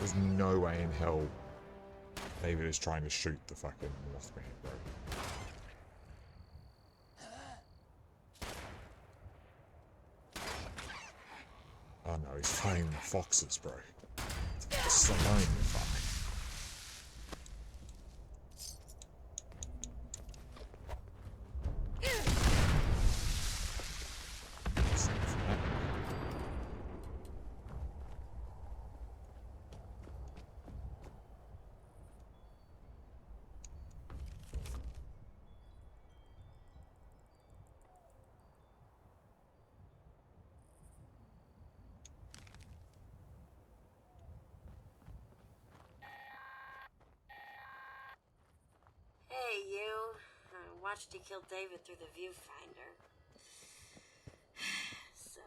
S2: There's no way in hell David is trying to shoot the fucking Mothman, bro. Oh no, he's fighting the foxes, bro. It's alone, fuck.
S1: Hey, you. I watched you kill David through the viewfinder. So,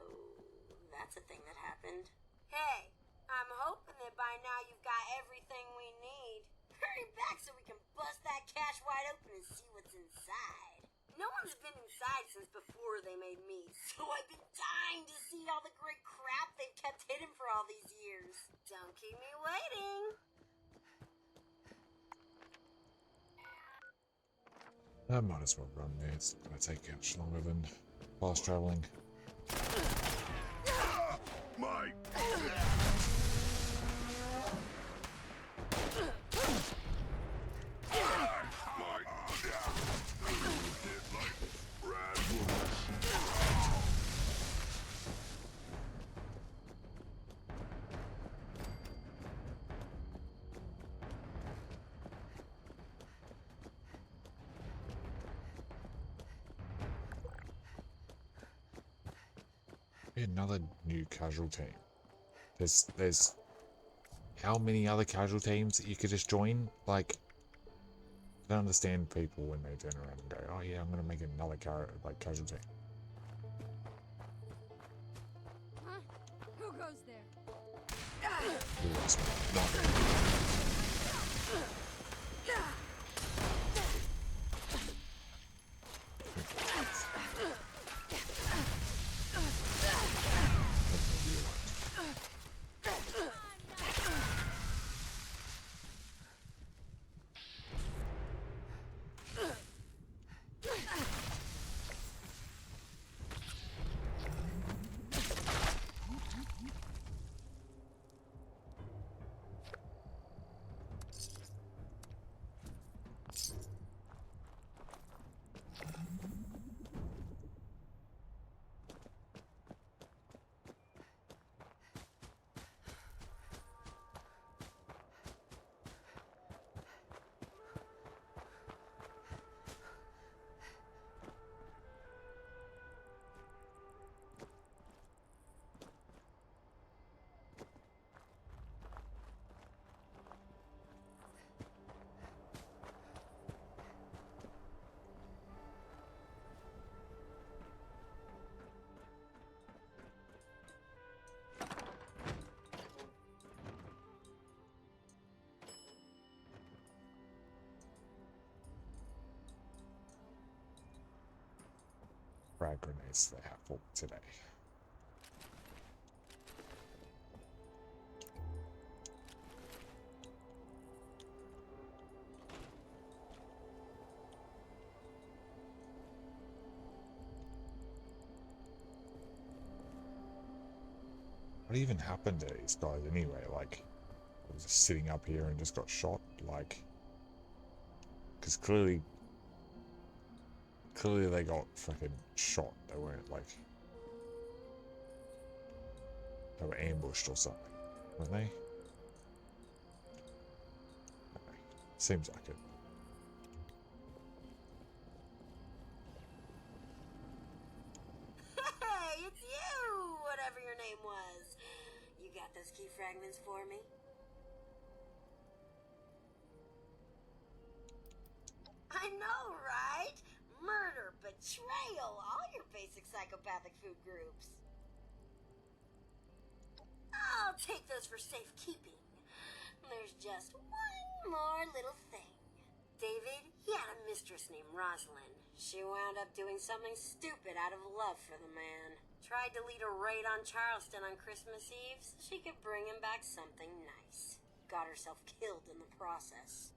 S1: that's a thing that happened. Hey, I'm hoping that by now you've got everything we need. Hurry back so we can bust that cache wide open and see what's inside. No one's been inside since before they made me, so I've been dying to see all the great crap they've kept hidden for all these years. Don't keep me waiting.
S2: I might as well run there. It's not going to take much longer than fast traveling.
S5: My
S2: Another new casual team. There's how many other casual teams that you could just join? Like, I don't understand people when they turn around and go, "Oh yeah, I'm gonna make another casual team."
S7: Huh? Who goes there?
S2: Ooh, that's not frag grenades they have for today. What even happened to these guys anyway? Like, I was just sitting up here and just got shot? Like, because clearly they got fucking shot. They weren't like, they were ambushed or something, weren't they? Okay. Seems like it.
S1: Hey, it's you! Whatever your name was. You got those key fragments for me? I know, right? Murder, betrayal, all your basic psychopathic food groups. I'll take those for safekeeping. There's just one more little thing. David, he had a mistress named Rosalind. She wound up doing something stupid out of love for the man. Tried to lead a raid on Charleston on Christmas Eve so she could bring him back something nice. Got herself killed in the process.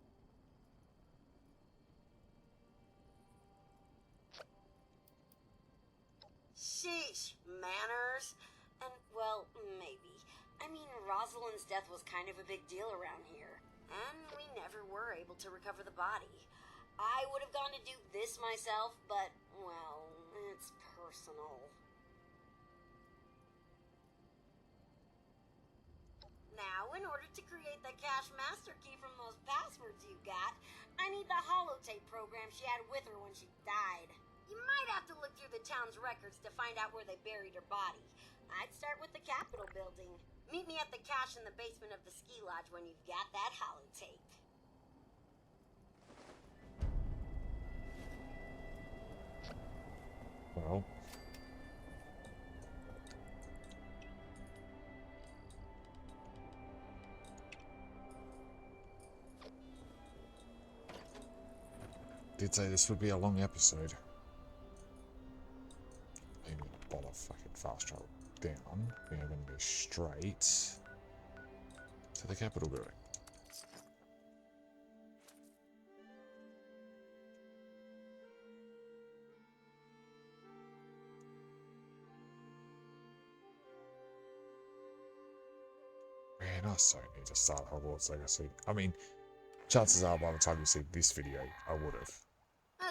S1: Sheesh, manners. And, well, maybe. I mean, Rosalind's death was kind of a big deal around here. And we never were able to recover the body. I would have gone to do this myself, but, well, it's personal. Now, in order to create the cache master key from those passwords you got, I need the holotape program she had with her when she died. You might have to look through the town's records to find out where they buried her body. I'd start with the Capitol building. Meet me at the cache in the basement of the ski lodge when you've got that holotape.
S2: Well, did say this would be a long episode. Maybe bother fucking fast travel down. We are going to go straight to the Capitol building. Man, I so need to start Hogwarts Legacy. I mean, chances are by the time you see this video, I would have.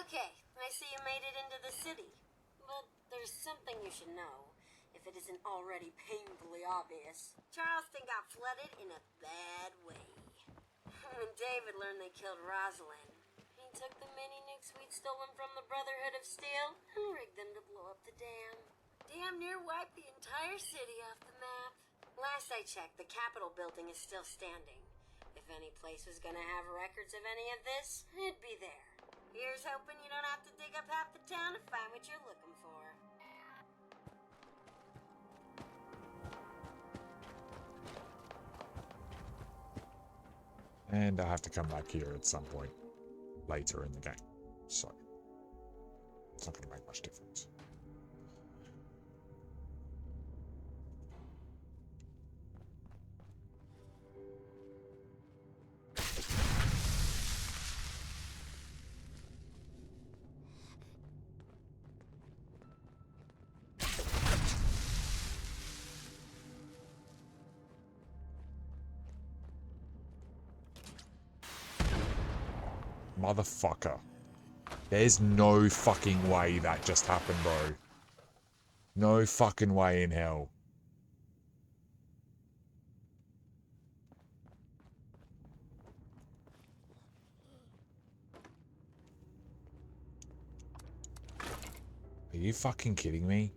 S1: Okay, I see you made it into the city. But there's something you should know, if it isn't already painfully obvious. Charleston got flooded in a bad way. When David learned they killed Rosalind, he took the mini nukes we'd stolen from the Brotherhood of Steel and rigged them to blow up the dam. Damn near wiped the entire city off the map. Last I checked, the Capitol building is still standing. If any place was gonna have records of any of this, it'd be there. Here's hoping you don't have to dig up half the town to find what you're looking for.
S2: And I have to come back here at some point later in the game. So, it's not going to make much difference. Motherfucker. There's no fucking way that just happened, bro. No fucking way in hell. Are you fucking kidding me?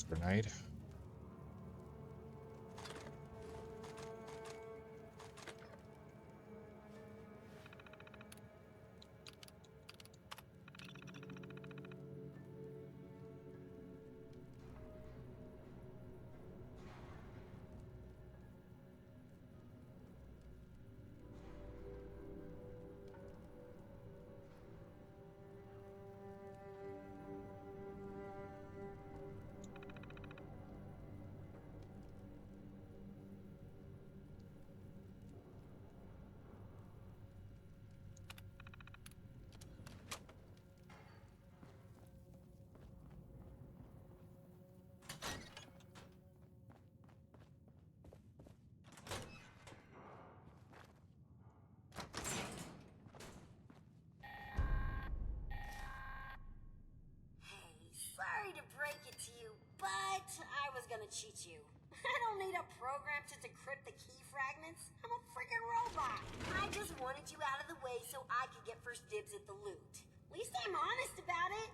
S2: grenade.
S1: Sorry to break it to you, but I was gonna cheat you. I don't need a program to decrypt the key fragments. I'm a freaking robot. I just wanted you out of the way so I could get first dibs at the loot. At least I'm honest about it.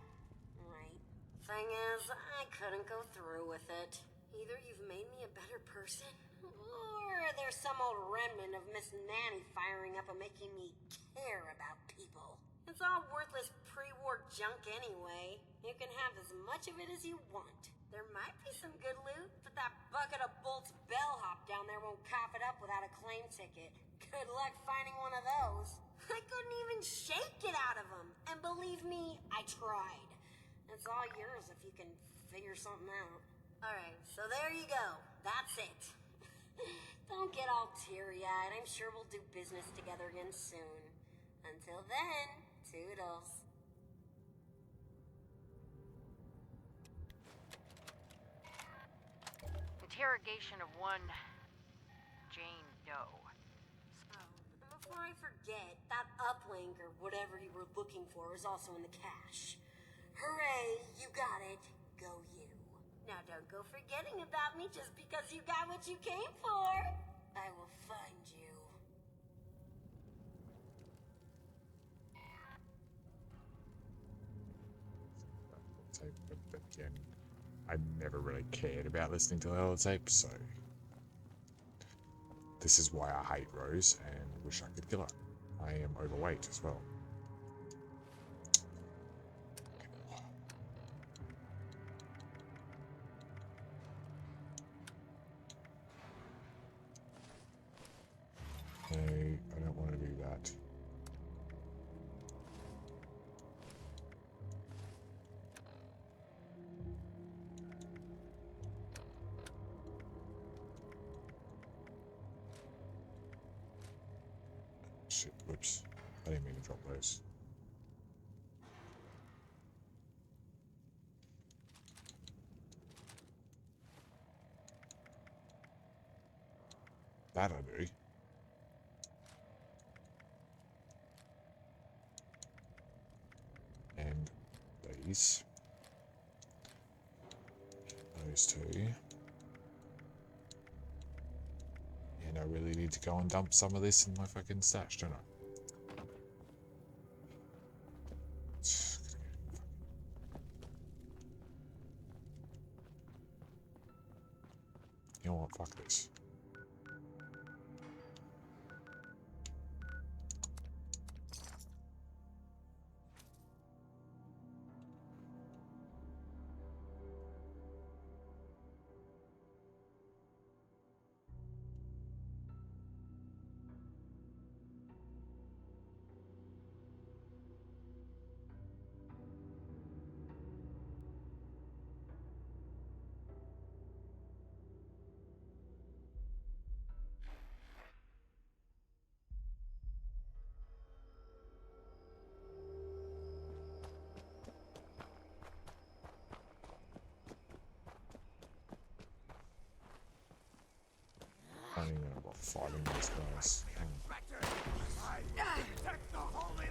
S1: Right. Thing is, I couldn't go through with it. Either you've made me a better person, or there's some old remnant of Miss Nanny firing up and making me care about people. It's all worthless pre-war junk anyway. You can have as much of it as you want. There might be some good loot, but that bucket of bolts bellhop down there won't cop it up without a claim ticket. Good luck finding one of those. I couldn't even shake it out of him. And believe me, I tried. It's all yours if you can figure something out. Alright, so there you go. That's it. Don't get all teary-eyed. I'm sure we'll do business together again soon. Until then, toodles.
S3: Interrogation of one Jane Doe.
S1: Before I forget, that uplink or whatever you were looking for is also in the cache. Hooray, you got it. Go you. Now don't go forgetting about me just because you got what you came for. I will find you.
S2: But again, I never really cared about listening to the holotape, so this is why I hate Rose and wish I could kill her. I am overweight as well. No, I don't want to do that. Shit, whoops. I didn't mean to drop those. That I do. And these. Those two. And I really need to go and dump some of this in my fucking stash, don't I? You know what? Fuck this. I don't even know about fighting these guys.
S6: Protect the holy...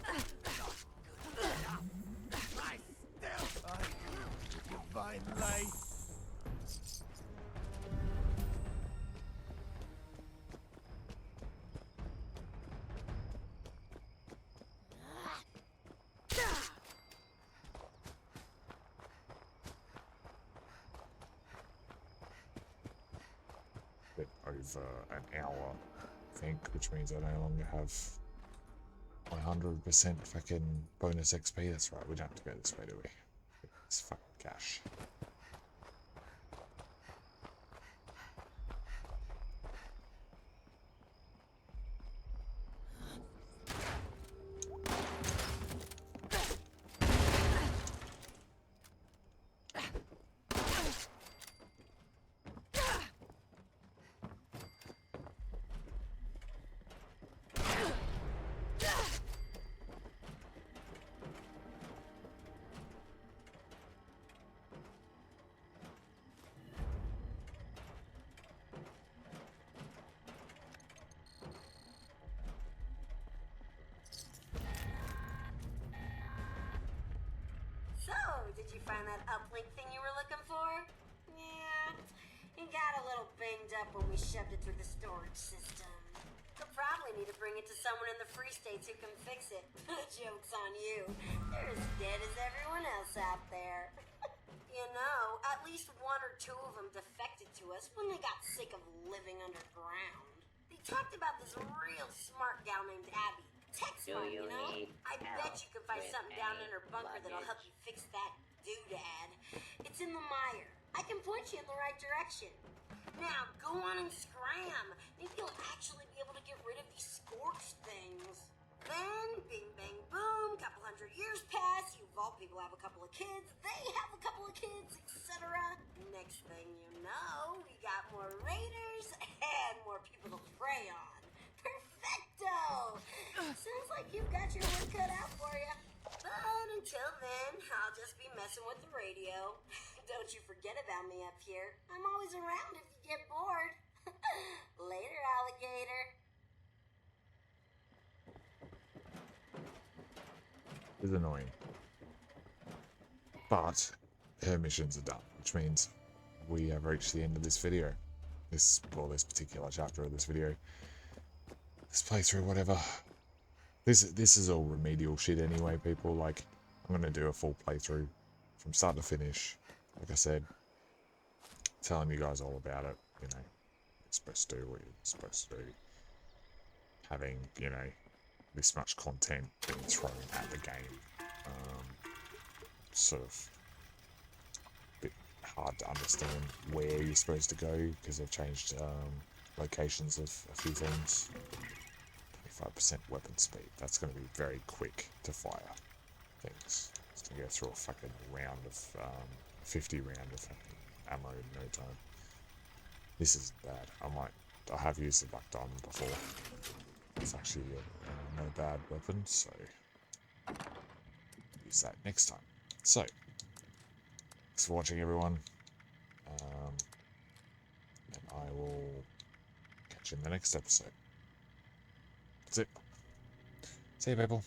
S6: I still are you, divine light.
S2: bit over an hour, I think, which means I no longer have 100% fucking bonus XP. That's right, we don't have to go this way, do we? It's fucking cash.
S1: So, did you find that uplink thing you were looking for? Yeah, it got a little banged up when we shoved it through the storage system. You'll probably need to bring it to someone in the Free States who can fix it. Joke's on you. They're as dead as everyone else out there. You know, at least one or two of them defected to us when they got sick of living underground. They talked about this real smart gal named Abby. Tech smart, you know? I bet you could find something down in her bunker that'll help you fix that doodad. It's in the mire. I can point you in the right direction. Now, go on and scram. Maybe you'll actually be able to get rid of these scorched things. Then, bing, bang, boom, couple 100 years pass, you vault people have a couple of kids, they have a couple of kids, etc. Next thing you know, we got more raiders and more people to prey on. Perfecto! Sounds like you've got your work cut out for you. But until then, I'll just be messing with the radio. Don't you forget about me up here. I'm always around if you get bored. Later, alligator.
S2: It's annoying. But her missions are done, which means we have reached the end of this video. This particular chapter of this video. This playthrough, whatever. This is all remedial shit anyway, people. Like, I'm gonna do a full playthrough from start to finish. Like I said, telling you guys all about it. You know, you're supposed to do what you're supposed to do. Having, you know, this much content being thrown at the game, sort of a bit hard to understand where you're supposed to go because they've changed locations of a few things. 25% weapon speed. That's going to be very quick to fire things. It's going to go through a fucking round of 50 round of ammo in no time. This is bad. I have used the Black Diamond before. It's actually no bad weapon, so use that next time. So, thanks for watching, everyone. And I will catch you in the next episode. That's it. See you, people.